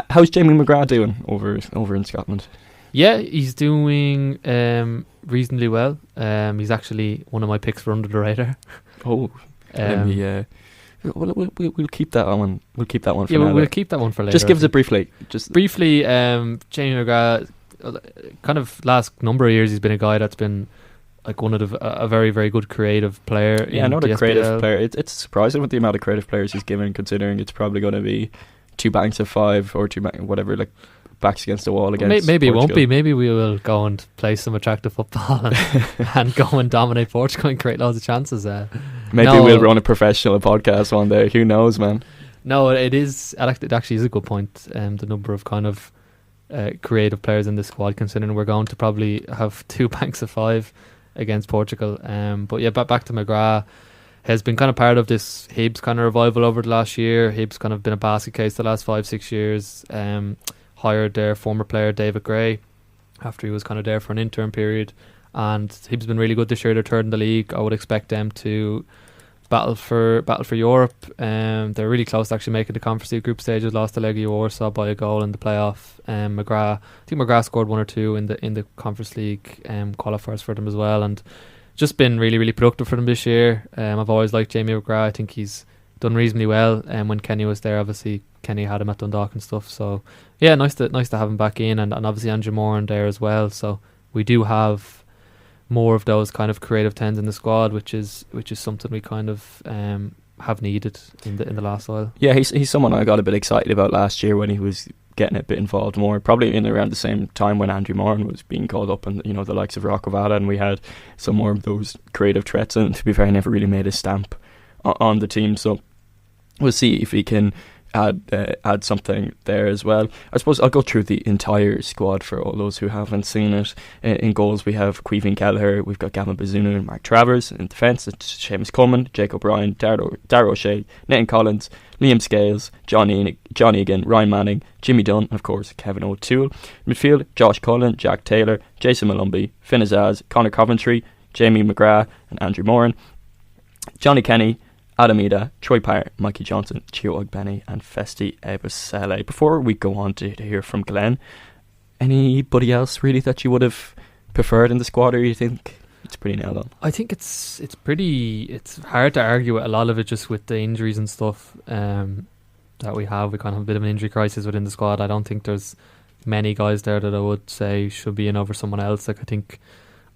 How's Jamie McGrath doing over in Scotland? Yeah, he's doing reasonably well. He's actually one of my picks for under the radar. Oh, we'll keep that one. We'll keep that one for now. We'll keep that one for later. Just give us a briefly. Jamie McGrath, kind of last number of years, he's been a guy that's been like one of a very, very good creative player. Yeah, not a creative player. It's surprising with the amount of creative players he's given, considering it's probably going to be 2 banks of 5 or whatever, like backs against the wall against maybe Portugal. It won't be. Maybe we will go and play some attractive football and go and dominate Portugal and create loads of chances. Maybe we'll run a professional podcast one day. Who knows, man? No, it actually is a good point. The number of kind of creative players in the squad, considering we're going to probably have 2 banks of 5 against Portugal. But yeah, back to McGrath, has been kind of part of this Hibs kind of revival over the last year. Hibs kind of been a basket case the last 5-6 years. Hired their former player David Gray after he was kind of there for an interim period, and Hibs been really good this year. They're 3rd in the league. I would expect them to battle for Europe. They're really close to actually making the Conference League group stages. Lost to Legia Warsaw by a goal in the playoff. I think McGrath scored 1 or 2 in the Conference League qualifiers for them as well, and just been really, really productive for them this year. I've always liked Jamie McGrath. I think he's done reasonably well. When Kenny was there, obviously Kenny had him at Dundalk and stuff. So yeah, nice to have him back in, and obviously Andrew Moran there as well. So we do have more of those kind of creative 10s in the squad, which is something we kind of have needed in the last while. Yeah, he's someone I got a bit excited about last year when he was getting a bit involved more, probably in around the same time when Andrew Moran was being called up, and you know, the likes of Rockovada, and we had some more of those creative threats, and to be fair, he never really made a stamp on the team. So we'll see if he can add something there as well. I suppose I'll go through the entire squad for all those who haven't seen it. In goals we have Caoimhín Kelleher, we've got Gavin Bazunu and Mark Travers. In defence it's Seamus Coleman, Jake O'Brien, Darragh O'Shea, Nathan Collins, Liam Scales, John Egan, Ryan Manning, Jimmy Dunn, and of course Kevin O'Toole. Midfield, Josh Cullen, Jack Taylor, Jason Malumbi, Finn Azaz, Conor Coventry, Jamie McGrath and Andrew Moran, Johnny Kenny, Adam Ida, Troy Parr, Mikey Johnson, Chio Ogbeni and Festi Ebusele. Before we go on to hear from Glenn, anybody else really that you would have preferred in the squad, or you think it's pretty nailed on? I think it's hard to argue with a lot of it, just with the injuries and stuff that we have. We kind of have a bit of an injury crisis within the squad. I don't think there's many guys there that I would say should be in over someone else. Like, I think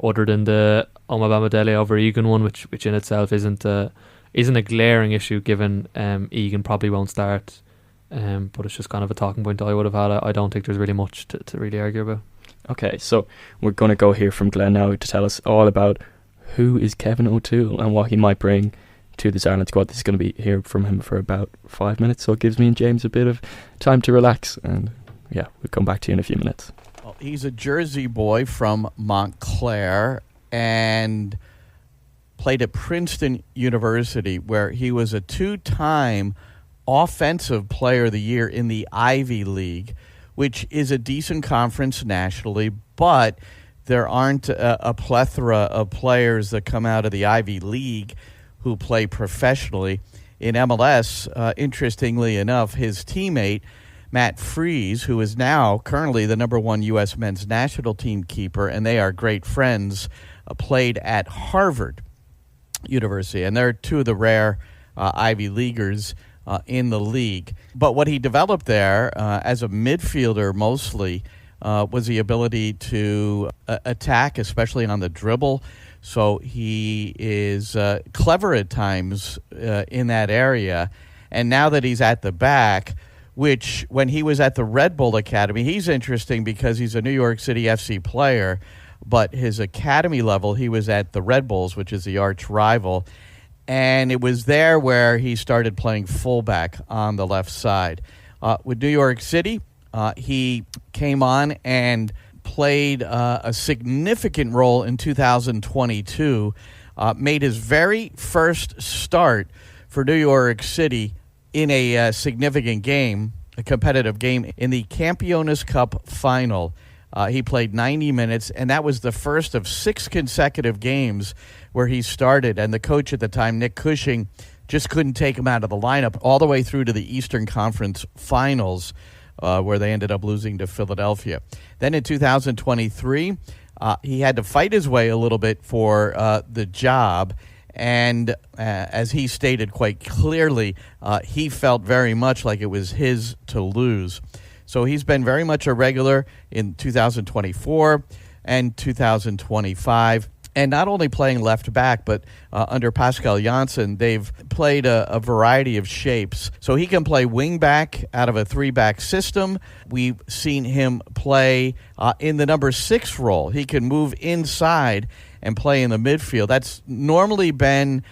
other than the Bamidele over Egan one, which in itself isn't a glaring issue, given Egan probably won't start, but it's just kind of a talking point I would have had. I don't think there's really much to really argue about. Okay, so we're going to go hear from Glenn now to tell us all about who is Kevin O'Toole and what he might bring to this Ireland squad. This is going to be hear from him for about 5 minutes, so it gives me and James a bit of time to relax, and yeah, we'll come back to you in a few minutes. Well, he's a Jersey boy from Montclair and played at Princeton University, where he was a 2-time Offensive Player of the Year in the Ivy League, which is a decent conference nationally, but there aren't a plethora of players that come out of the Ivy League who play professionally. In MLS, interestingly enough, his teammate, Matt Freese, who is now currently the #1 U.S. men's national team keeper, and they are great friends, played at Harvard University. And they're two of the rare Ivy Leaguers in the league. But what he developed there as a midfielder mostly was the ability to attack, especially on the dribble. So he is clever at times in that area. And now that he's at the back, which when he was at the Red Bull Academy, he's interesting because he's a New York City FC player, but his academy level, he was at the Red Bulls, which is the arch rival. And it was there where he started playing fullback on the left side. With New York City, he came on and played a significant role in 2022, made his very first start for New York City in a significant game, a competitive game, in the Campeones Cup final. He played 90 minutes, and that was the first of 6 consecutive games where he started. And the coach at the time, Nick Cushing, just couldn't take him out of the lineup all the way through to the Eastern Conference Finals, where they ended up losing to Philadelphia. Then in 2023, he had to fight his way a little bit for the job. And as he stated quite clearly, he felt very much like it was his to lose. So he's been very much a regular in 2024 and 2025. And not only playing left back, but under Pascal Janssen, they've played a variety of shapes. So he can play wing back out of a 3-back system. We've seen him play in the number 6 role. He can move inside and play in the midfield. That's normally been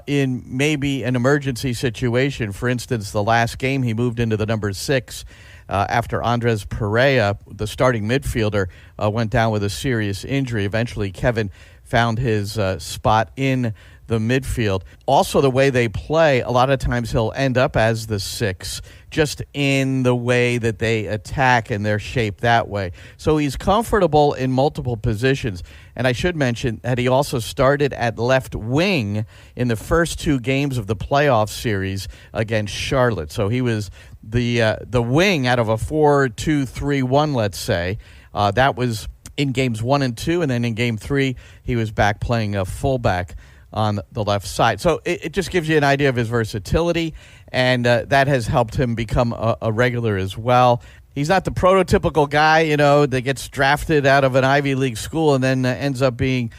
in maybe an emergency situation. For instance, the last game he moved into the number 6 after Andres Pereira, the starting midfielder, went down with a serious injury. Eventually, Kevin found his spot in the midfield. Also, the way they play, a lot of times he'll end up as the 6, just in the way that they attack and they're shaped that way. So he's comfortable in multiple positions. And I should mention that he also started at left wing in the first 2 games of the playoff series against Charlotte. So he was the wing out of a 4-2-3-1, let's say. That was in games 1 and 2, and then in game 3, he was back playing a fullback on the left side. So it just gives you an idea of his versatility, and that has helped him become a regular as well. He's not the prototypical guy, that gets drafted out of an Ivy League school and then ends up being,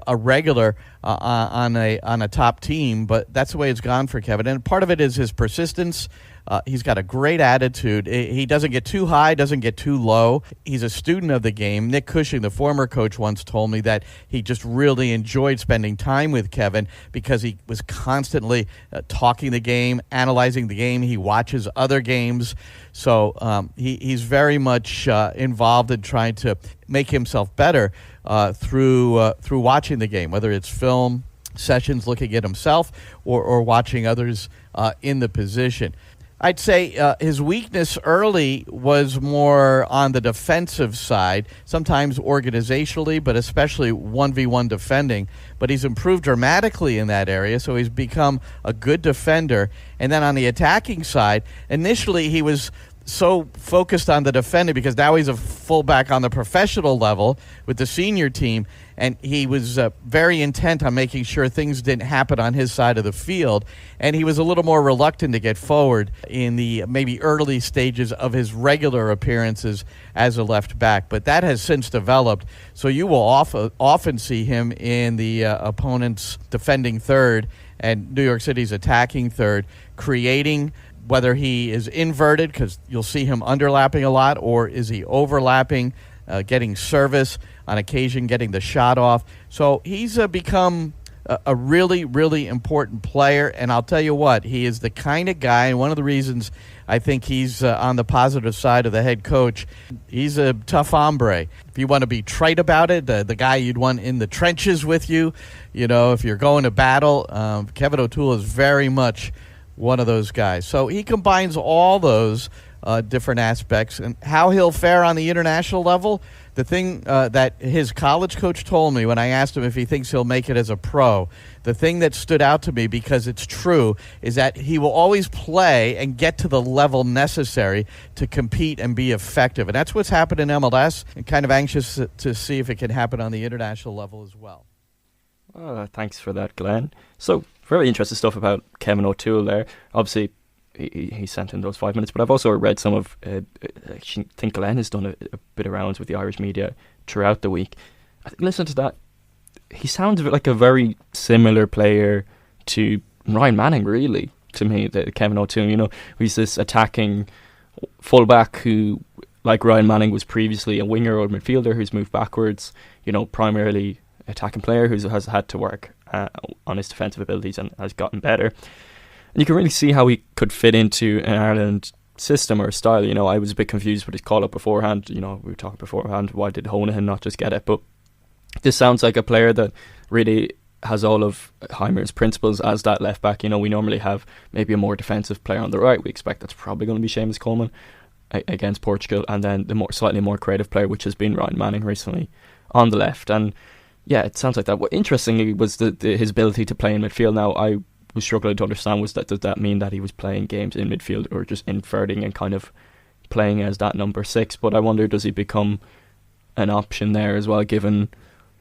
a regular on a top team. But that's the way it's gone for Kevin. And part of it is his persistence. He's got a great attitude. He doesn't get too high, doesn't get too low. He's a student of the game. Nick Cushing, the former coach, once told me that he just really enjoyed spending time with Kevin because he was constantly talking the game, analyzing the game. He watches other games. So he's very much involved in trying to make himself better through watching the game, whether it's film sessions looking at himself or watching others in the position. I'd say his weakness early was more on the defensive side, sometimes organizationally, but especially 1v1 defending. But he's improved dramatically in that area, so he's become a good defender. And then on the attacking side, initially he was so focused on the defending because now he's a fullback on the professional level with the senior team, and he was very intent on making sure things didn't happen on his side of the field, and he was a little more reluctant to get forward in the maybe early stages of his regular appearances as a left back. But that has since developed, so you will often see him in the opponent's defending third and New York City's attacking third, creating, whether he is inverted, because you'll see him underlapping a lot, or is he overlapping, getting service, on occasion getting the shot off. So he's become a really, really important player, and I'll tell you what, he is the kind of guy, and one of the reasons I think he's on the positive side of the head coach, he's a tough hombre. If you want to be trite about it, the guy you'd want in the trenches with you, if you're going to battle, Kevin O'Toole is very much one of those guys. So he combines all those different aspects. And how he'll fare on the international level, The thing that his college coach told me when I asked him if he thinks he'll make it as a pro, the thing that stood out to me, because it's true, is that he will always play and get to the level necessary to compete and be effective. And that's what's happened in MLS, and kind of anxious to see if it can happen on the international level as well. Thanks for that, Glenn. So, very interesting stuff about Kevin O'Toole there. Obviously, he sent in those 5 minutes, but I've also read some of I think Glenn has done a bit of rounds with the Irish media throughout the week. I think, listen to that, he sounds like a very similar player to Ryan Manning, really, to me, Kevin O'Toole. He's this attacking fullback who, like Ryan Manning, was previously a winger or midfielder who's moved backwards, primarily attacking player who has had to work on his defensive abilities and has gotten better. And you can really see how he could fit into an Ireland system or style. I was a bit confused with his call-up beforehand. We were talking beforehand, why did Honohan not just get it? But this sounds like a player that really has all of Heimer's principles as that left-back. We normally have maybe a more defensive player on the right. We expect that's probably going to be Seamus Coleman against Portugal. And then the slightly more creative player, which has been Ryan Manning recently, on the left. And yeah, it sounds like that. What interestingly was his ability to play in midfield. Now, I was struggling to understand, does that mean that he was playing games in midfield or just inverting and kind of playing as that number 6? But I wonder, does he become an option there as well, given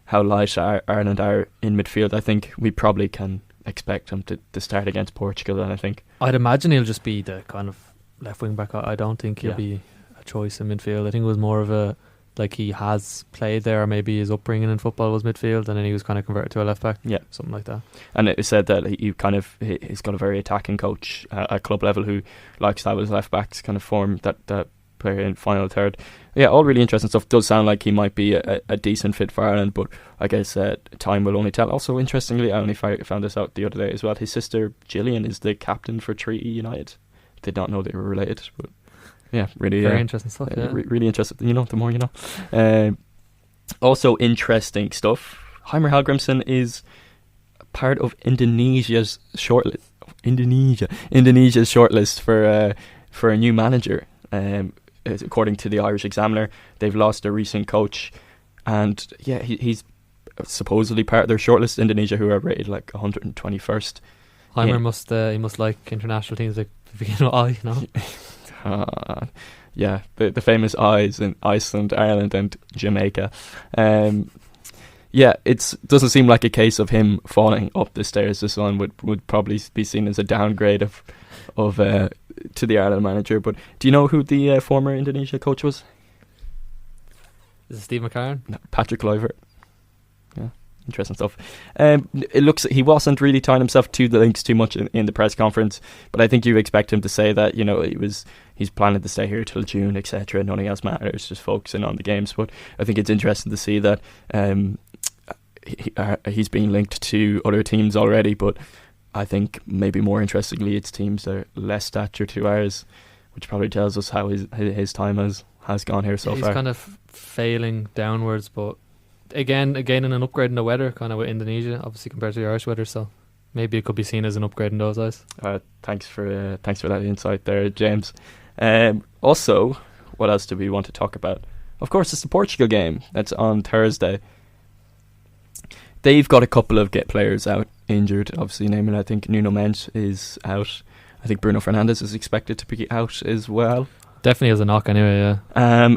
how light Ireland are in midfield? I think we probably can expect him to start against Portugal, and I think I'd imagine he'll just be the kind of left wing back. I don't think he'll be a choice in midfield. I think it was more of a, like, he has played there, or maybe his upbringing in football was midfield, and then he was kind of converted to a left back. Yeah, something like that. And it said that he's got a very attacking coach at club level who likes to have his left backs kind of form that player in final third. Yeah, all really interesting stuff. Does sound like he might be a decent fit for Ireland, but I guess time will only tell. Also, interestingly, I only found this out the other day as well. His sister Gillian is the captain for Treaty United. Did not know they were related, but yeah, really very interesting stuff. Yeah, really interesting. The more you know. Also interesting stuff. Heimer Hallgrimsson is part of Indonesia's shortlist. Indonesia's shortlist for a new manager. According to the Irish Examiner, they've lost their recent coach, and yeah, he's supposedly part of their shortlist. Indonesia, who are rated like 121st. Heimer must like international teams like the beginning of I, yeah, the famous I's in Iceland, Ireland and Jamaica. Yeah, it doesn't seem like a case of him falling up the stairs. This one would probably be seen as a downgrade of to the Ireland manager. But do you know who the former Indonesia coach was? Is it Steve McCarron? No, Patrick Kluivert. Yeah, interesting stuff. It looks he wasn't really tying himself to the links too much in the press conference, but I think you expect him to say that he's planning to stay here till June, etc. Nothing else matters, just focusing on the games. But I think it's interesting to see that he's being linked to other teams already, but I think maybe more interestingly it's teams that are less stature to ours, which probably tells us how his time has gone here so far. He's kind of failing downwards, but again in an upgrade in the weather, kind of with Indonesia, obviously compared to the Irish weather, so maybe it could be seen as an upgrade in those eyes. Thanks for that insight there, James. Also, what else do we want to talk about? Of course, it's the Portugal game that's on Thursday. They've got a couple of players out injured, obviously, namely I think Nuno Mendes is out. I think Bruno Fernandes is expected to be out as well. Definitely has a knock anyway, yeah.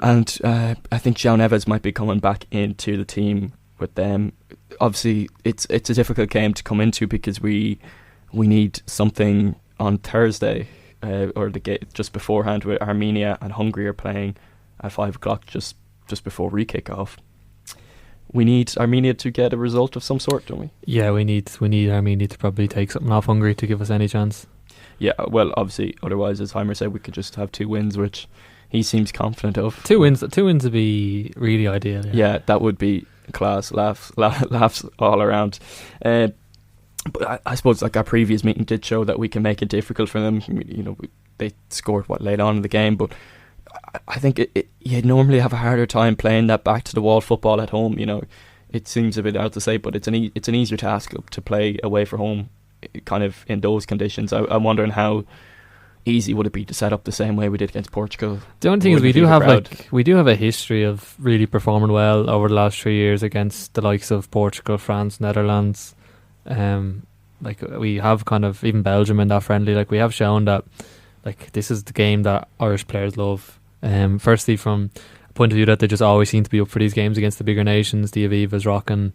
And I think João Neves might be coming back into the team with them. Obviously, it's a difficult game to come into because we need something on Thursday, or the game just beforehand, with Armenia and Hungary are playing at 5 o'clock just before re-kick-off. We need Armenia to get a result of some sort, don't we? Yeah, we need Armenia to probably take something off Hungary to give us any chance. Yeah, well, obviously, otherwise, as Heimer said, we could just have 2 wins, which he seems confident of. 2 wins would be really ideal. Yeah, that would be class. Laughs all around. But I suppose like our previous meeting did show that we can make it difficult for them. They scored late on in the game, but I think you normally have a harder time playing that back to the wall football at home. It seems a bit out to say, but it's an easier task to play away from home, kind of in those conditions. I'm wondering how easy would it be to set up the same way we did against Portugal? The only thing is we do have a history of really performing well over the last 3 years against the likes of Portugal, France, Netherlands. Like we have kind of even Belgium in that friendly. Like we have shown that like this is the game that Irish players love. Firstly, from a point of view that they just always seem to be up for these games against the bigger nations. The Avivas rocking.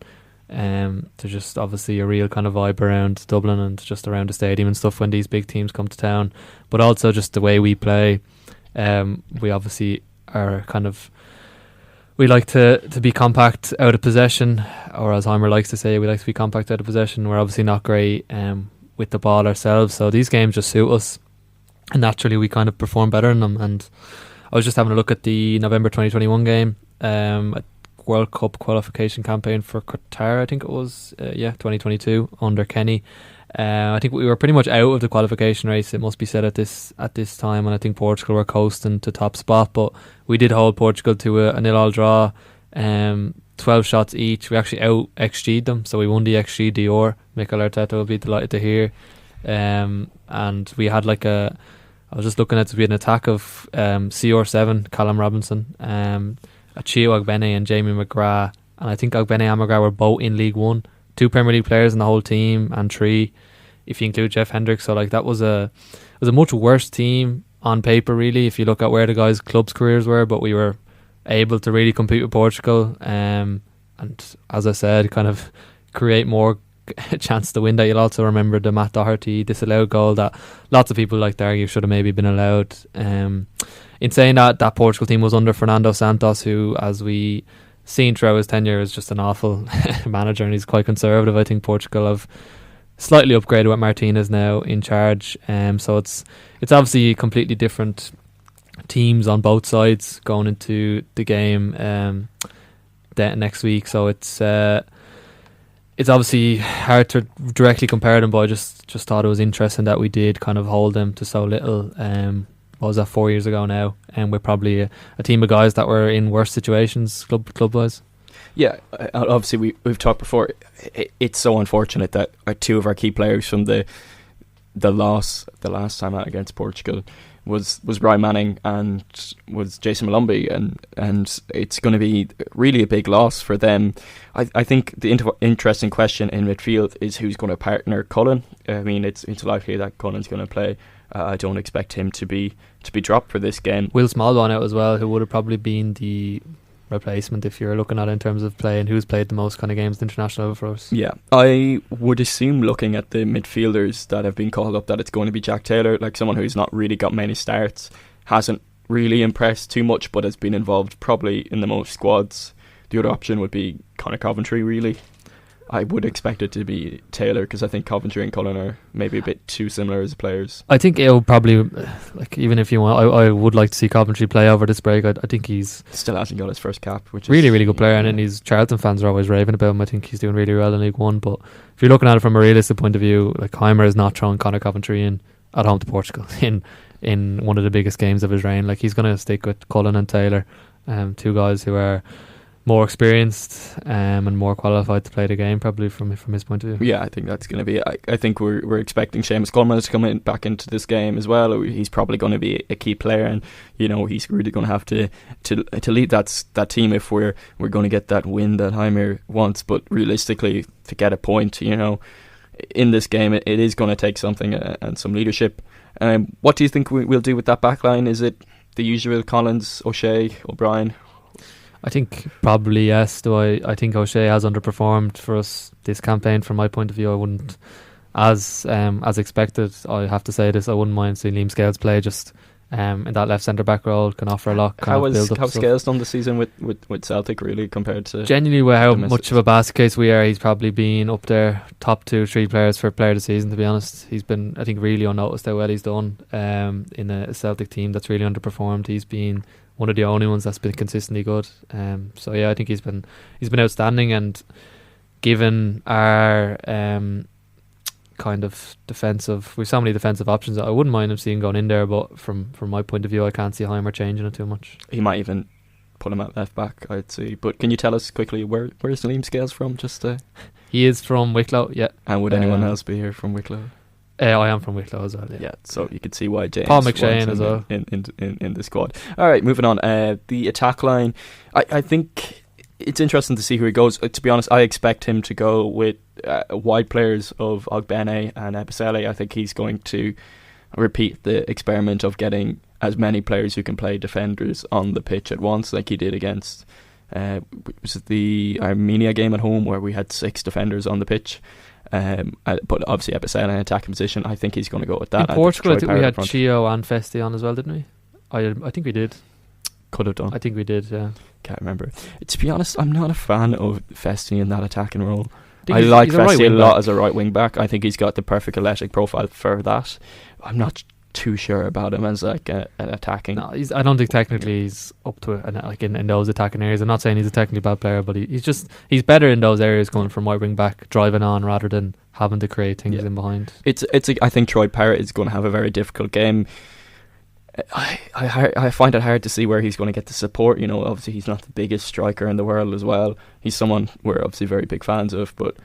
There's just obviously a real kind of vibe around Dublin and just around the stadium and stuff when these big teams come to town, but also just the way we play. We obviously are kind of, we like to be compact out of possession, or as Heimer likes to say, we like to be compact out of possession. We're obviously not great with the ball ourselves, so these games just suit us, and naturally we kind of perform better in them. And I was just having a look at the November 2021 game, World Cup qualification campaign for Qatar, I think it was 2022 under Kenny. I think we were pretty much out of the qualification race, it must be said, at this time, and I think Portugal were coasting to top spot, but we did hold Portugal to a 0-0 draw, 12 shots each. We actually out XG'd them, so we won the XG Dior. Mikel Arteta will be delighted to hear. And we had I was just looking at, we had an attack of CR7, Callum Robinson, Achio Agbene and Jamie McGrath, and I think Agbene and McGrath were both in League One. 2 Premier League players in the whole team, and 3 if you include Jeff Hendricks. So like that was a much worse team on paper, really, if you look at where the guys' clubs' careers were. But we were able to really compete with Portugal, and as I said, kind of create more chance to win. That you'll also remember the Matt Doherty disallowed goal that lots of people like to argue should have maybe been allowed. In saying that Portugal team was under Fernando Santos, who, as we seen throughout his tenure, is just an awful manager, and he's quite conservative. I think Portugal have slightly upgraded with Martinez now in charge, so it's obviously completely different teams on both sides going into the game next week. So it's obviously hard to directly compare them, but I just thought it was interesting that we did kind of hold them to so little. What was that, 4 years ago now, and we're probably a team of guys that were in worse situations club wise. Yeah, obviously we've talked before. It's so unfortunate that 2 of our key players from the last time out against Portugal was Ryan Manning and was Jason Malumbi, and it's going to be really a big loss for them. I think the interesting question in midfield is who's going to partner Cullen. I mean, it's likely that Cullen's going to play. I don't expect him to be dropped for this game. Will Smallbone out as well, who would have probably been the replacement if you're looking at it in terms of play and who's played the most kind of games at international level for us. Yeah, I would assume, looking at the midfielders that have been called up, that it's going to be Jack Taylor, like someone who's not really got many starts, hasn't really impressed too much, but has been involved probably in the most squads. The other option would be Conor Coventry, really. I would expect it to be Taylor, because I think Coventry and Cullen are maybe a bit too similar as players. I think it'll probably, even if you want, I would like to see Coventry play over this break. I think he's still hasn't got his first cap, which really, is really good player, and his Charlton fans are always raving about him. I think he's doing really well in League One. But if you're looking at it from a realistic point of view, like Heimer is not throwing Conor Coventry in at home to Portugal in one of the biggest games of his reign. Like, he's going to stick with Cullen and Taylor, 2 guys who are more experienced and more qualified to play the game, probably from his point of view. Yeah, I think that's going to be. I think we're expecting Seamus Coleman to come back into this game as well. He's probably going to be a key player, and he's really going to have to lead that team if we're going to get that win that Heimer wants. But realistically, to get a point, in this game, it is going to take something and some leadership. What do you think we'll do with that backline? Is it the usual Collins, O'Shea, O'Brien? I think probably yes. Though I think O'Shea has underperformed for us this campaign. From my point of view, I wouldn't, as expected, I have to say this, I wouldn't mind seeing Liam Scales play just in that left centre back role. Can offer a lot. How Scales done the season with Celtic, really, compared to genuinely with how much of a basket case we are? He's probably been up there top 2-3 players for player of the season, to be honest. He's been, I think, really unnoticed how well he's done in a Celtic team that's really underperformed. He's been one of the only ones that's been consistently good. So yeah, I think he's been outstanding, and given our kind of defensive, we've so many defensive options that I wouldn't mind him seeing going in there, but from my point of view, I can't see Heimer changing it too much. He might even put him at left back, I'd say. But can you tell us quickly where's Liam Scales from? He is from Wicklow, yeah. And would anyone else be here from Wicklow? I am from Wicklow as well. Yeah, so you can see why James Paul McShane wants as well in the squad. All right, moving on. The attack line. I think it's interesting to see who he goes. To be honest, I expect him to go with wide players of Ogbene and Ebisele. I think he's going to repeat the experiment of getting as many players who can play defenders on the pitch at once, like he did against was it the Armenia game at home, where we had 6 defenders on the pitch. But obviously Ebisele in attacking position. I think he's going to go with that. In Portugal, I think we had Chio and Festi on as well, didn't we? I think we did. Could have done. I think we did, yeah. Can't remember. To be honest, I'm not a fan of Festi in that attacking role. I like Festi right a lot as a right wing back. I think he's got the perfect athletic profile for that. I'm not too sure about him as like an attacking. No, I don't think technically he's up to it, like in those attacking areas. I'm not saying he's a technically bad player, but he's better in those areas, going from right wing back, driving on rather than having to create things in behind. I think Troy Parrott is going to have a very difficult game. I find it hard to see where he's going to get the support. You know, obviously he's not the biggest striker in the world as well. He's someone we're obviously very big fans of, but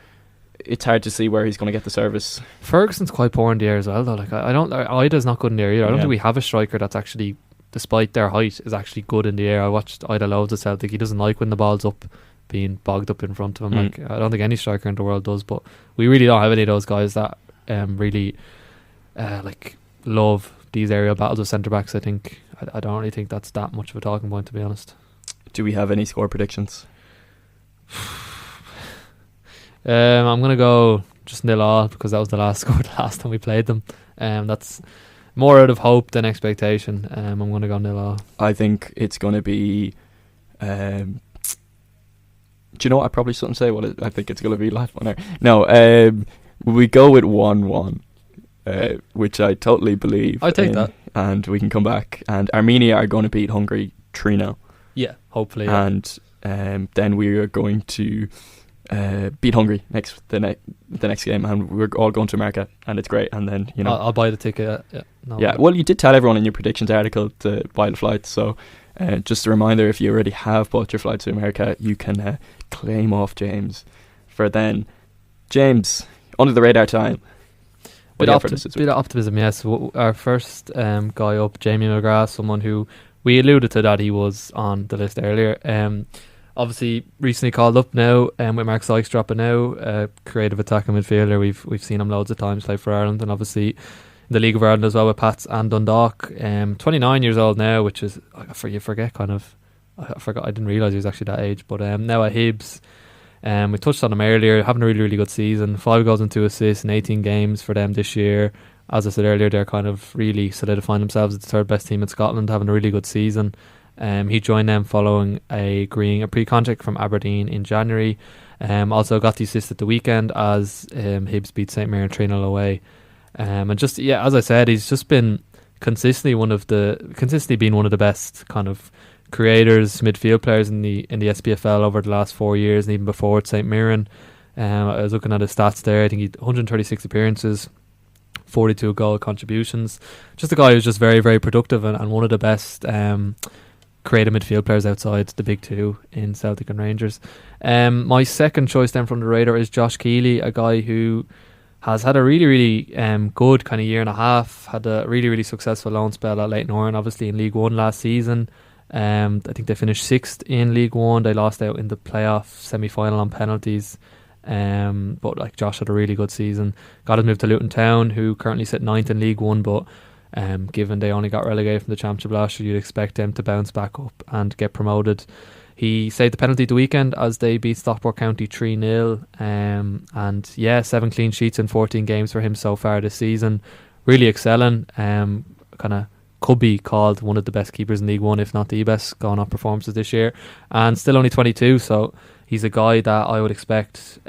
it's hard to see where he's going to get the service. Ferguson's quite poor in the air as well, though. Like Ida's not good in the air either. I don't think we have a striker that's actually, despite their height, is actually good in the air. I watched Ida loads of Celtic. He doesn't like when the ball's up, being bogged up in front of him. Like, I don't think any striker in the world does, but we really don't have any of those guys that really like love these aerial battles of centre backs. I don't really think that's that much of a talking point, to be honest. Do we have any score predictions? I'm going to go just 0-0, because that was the last score the last time we played them. That's more out of hope than expectation. I'm going to go 0-0. I think it's going to be... do you know what? I probably shouldn't say what I think it's going to be last one. No, we go with 1-1, which I totally believe. I take that. And we can come back. And Armenia are going to beat Hungary 3-0. Yeah, hopefully. Yeah. And then we are going to... beat Hungary the next game, and we're all going to America, and it's great. And then, you know, I'll buy the ticket. Well, you did tell everyone in your predictions article to buy the flights, so just a reminder, if you already have bought your flight to America, you can claim off James for then. James, under the radar time. Bit of optimism, yes. Our first guy up, Jamie McGrath, someone who we alluded to that he was on the list earlier. Obviously, recently called up now, with Mark Sykes dropping now, creative attacking midfielder. We've seen him loads of times play for Ireland, and obviously in the League of Ireland as well with Pats and Dundalk. 29 years old now, which is, you forget kind of. I forgot. I didn't realise he was actually that age. But now at Hibs, we touched on him earlier, having a really, really good season. 5 goals and 2 assists in 18 games for them this year. As I said earlier, they're kind of really solidifying themselves as the third best team in Scotland, having a really good season. He joined them following agreeing a pre-contract from Aberdeen in January. Also got the assist at the weekend as Hibs beat St Mirren 3-0 away. And just, as I said, he's just been consistently being one of the best kind of creators, midfield players in the SPFL over the last 4 years, and even before at St Mirren. I was looking at his stats there. I think he had 136 appearances, 42 goal contributions. Just a guy who's just very, very productive and one of the best creative midfield players outside the big two in Celtic and Rangers. My second choice then from the radar is Josh Keeley, a guy who has had a really, really good kind of year and a half. Had a really, really successful loan spell at Leyton Orient, obviously in League One last season. I think they finished 6th in League One. They lost out in the playoff semi-final on penalties. But like Josh had a really good season. Got his move to Luton Town, who currently sit 9th in League One, but given they only got relegated from the Championship last year, you'd expect them to bounce back up and get promoted. He saved the penalty the weekend as they beat Stockport County 3-0. And 7 clean sheets in 14 games for him so far this season. Really excelling. Kind of could be called one of the best keepers in League One, if not the best, going off performances this year. And still only 22, so he's a guy that I would expect,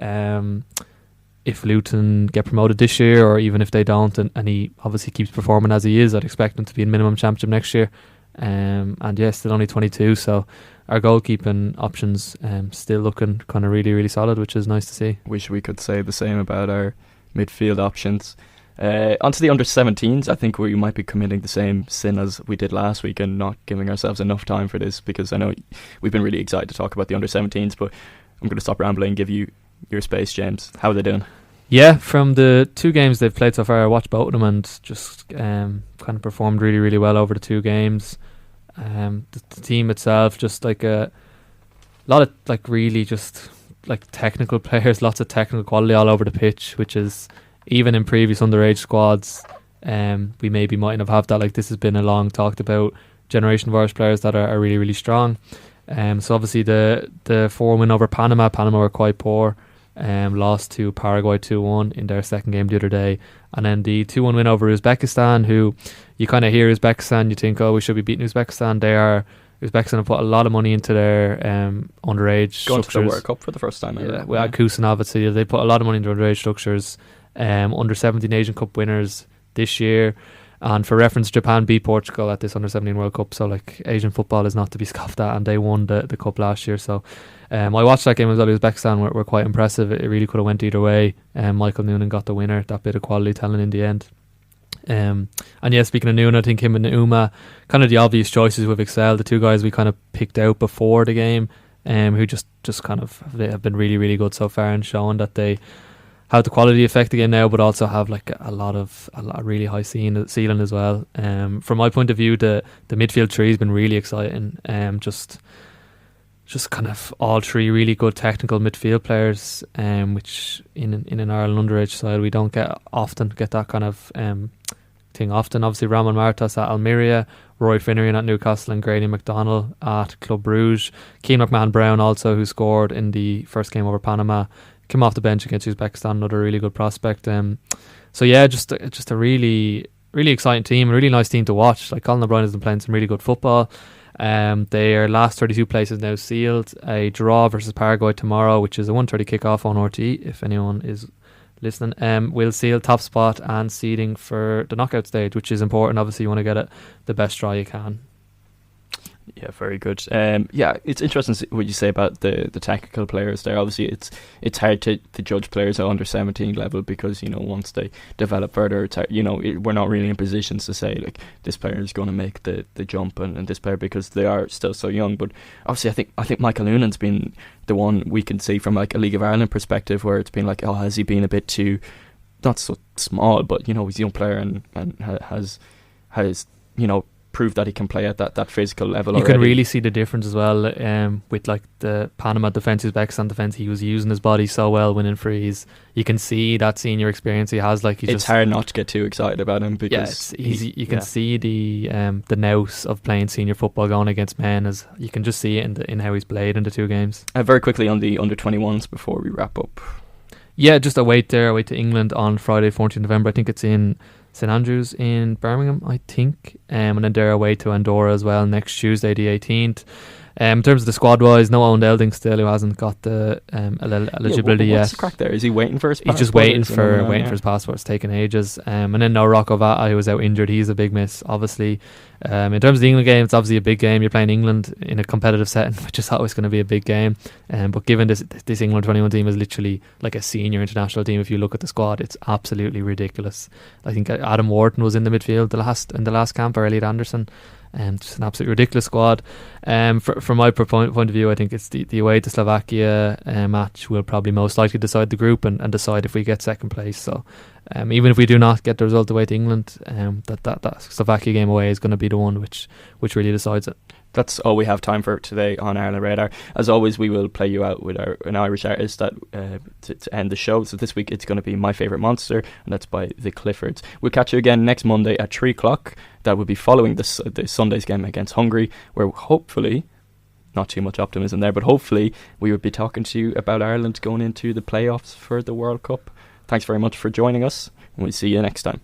if Luton get promoted this year, or even if they don't, and he obviously keeps performing as he is, I'd expect him to be in minimum championship next year. Still only 22, so our goalkeeping options still looking kind of really, really solid, which is nice to see. Wish we could say the same about our midfield options. Onto the under-17s, I think we might be committing the same sin as we did last week and not giving ourselves enough time for this, because I know we've been really excited to talk about the under-17s, but I'm going to stop rambling and give you your space, James. How are they doing? Yeah, from the 2 games they've played so far, I watched both of them and just kind of performed really, really well over the 2 games. The team itself, just like a lot of like really just like technical players, lots of technical quality all over the pitch, which is even in previous underage squads, we maybe mightn't have that. Like, this has been a long talked about generation of Irish players that are really, really strong. So obviously the 4 win over Panama were quite poor. Lost to Paraguay 2-1 in their second game the other day, and then the 2-1 win over Uzbekistan, who you kind of hear Uzbekistan, you think, oh, we should be beating Uzbekistan. Uzbekistan have put a lot of money into their underage going structures. to the World Cup for the first time ever. Yeah, we had Kusanov, obviously. They put a lot of money into underage structures. Under 17 Asian Cup winners this year, and for reference, Japan beat Portugal at this under 17 World Cup, so like Asian football is not to be scoffed at, and they won the cup last year. So I watched that game as well. Uzbekistan were quite impressive. It really could have went either way. Michael Noonan got the winner, that bit of quality telling in the end. And yeah, speaking of Noonan, I think him and Uma, kind of the obvious choices with Excel, the 2 guys we kind of picked out before the game, who just kind of they have been really, really good so far and showing that they have the quality effect again now, but also have like a lot of really high ceiling as well. From my point of view, the midfield 3 has been really exciting. Just kind of all 3 really good technical midfield players, which in an Ireland underage side we don't often get that kind of thing often. Obviously Ramon Martas at Almeria, Roy Finneran at Newcastle, and Grady McDonald at Club Brugge. Keane McMahon-Brown also, who scored in the first game over Panama, came off the bench against Uzbekistan, another really good prospect. So yeah, just a really, really exciting team, a really nice team to watch. Like, Colin O'Brien has been playing some really good football. Their last 32 places now sealed. A draw versus Paraguay tomorrow, which is a 1:30 kickoff on RTE, if anyone is listening, will seal top spot and seeding for the knockout stage, which is important. Obviously you want to get it the best draw you can. Yeah, very good. Yeah, it's interesting what you say about the technical players there. Obviously, it's hard to judge players at under 17 level because, you know, once they develop further, it's hard, you know, we're not really in positions to say like this player is going to make the jump and this player, because they are still so young. But obviously, I think Michael Noonan's been the one we can see from like a League of Ireland perspective, where it's been like, oh, has he been a bit too, not so small, but you know, he's a young player and has you know, proved that he can play at that physical level. You can really see the difference as well with like the Panama defence, Uzbekistan defence. He was using his body so well, winning frees. You can see that senior experience he has. Like, it's hard not to get too excited about him, because you can see the nous of playing senior football going against men, as you can just see it in how he's played in the 2 games. Very quickly on the under 21s before we wrap up. Yeah, just away to England on Friday 14th November. I think it's in St Andrews in Birmingham, I think, and then they're away to Andorra as well next Tuesday the 18th. In terms of the squad wise, no Owen Elding still, who hasn't got the eligibility yet. What's the crack there? Is he waiting for his passport? He's just waiting for his passport. It's taking ages. And then no Rocco Vata, who was out injured. He's a big miss, obviously. In terms of the England game, it's obviously a big game. You're playing England in a competitive setting, which is always going to be a big game. But given this England 21 team is literally like a senior international team, if you look at the squad, it's absolutely ridiculous. I think Adam Wharton was in the midfield in the last camp, or Elliot Anderson. Just an absolutely ridiculous squad. From my point of view, I think it's the away to Slovakia match will probably most likely decide the group and decide if we get second place. So even if we do not get the result away to England, that Slovakia game away is going to be the one which really decides it. That's all we have time for today on Ireland Radar. As always, we will play you out with an Irish artist that to end the show. So this week it's going to be My Favourite Monster, and that's by the Cliffords. We'll catch you again next Monday at 3 o'clock. That will be following the Sunday's game against Hungary, where hopefully, not too much optimism there, but hopefully we will be talking to you about Ireland going into the playoffs for the World Cup. Thanks very much for joining us, and we'll see you next time.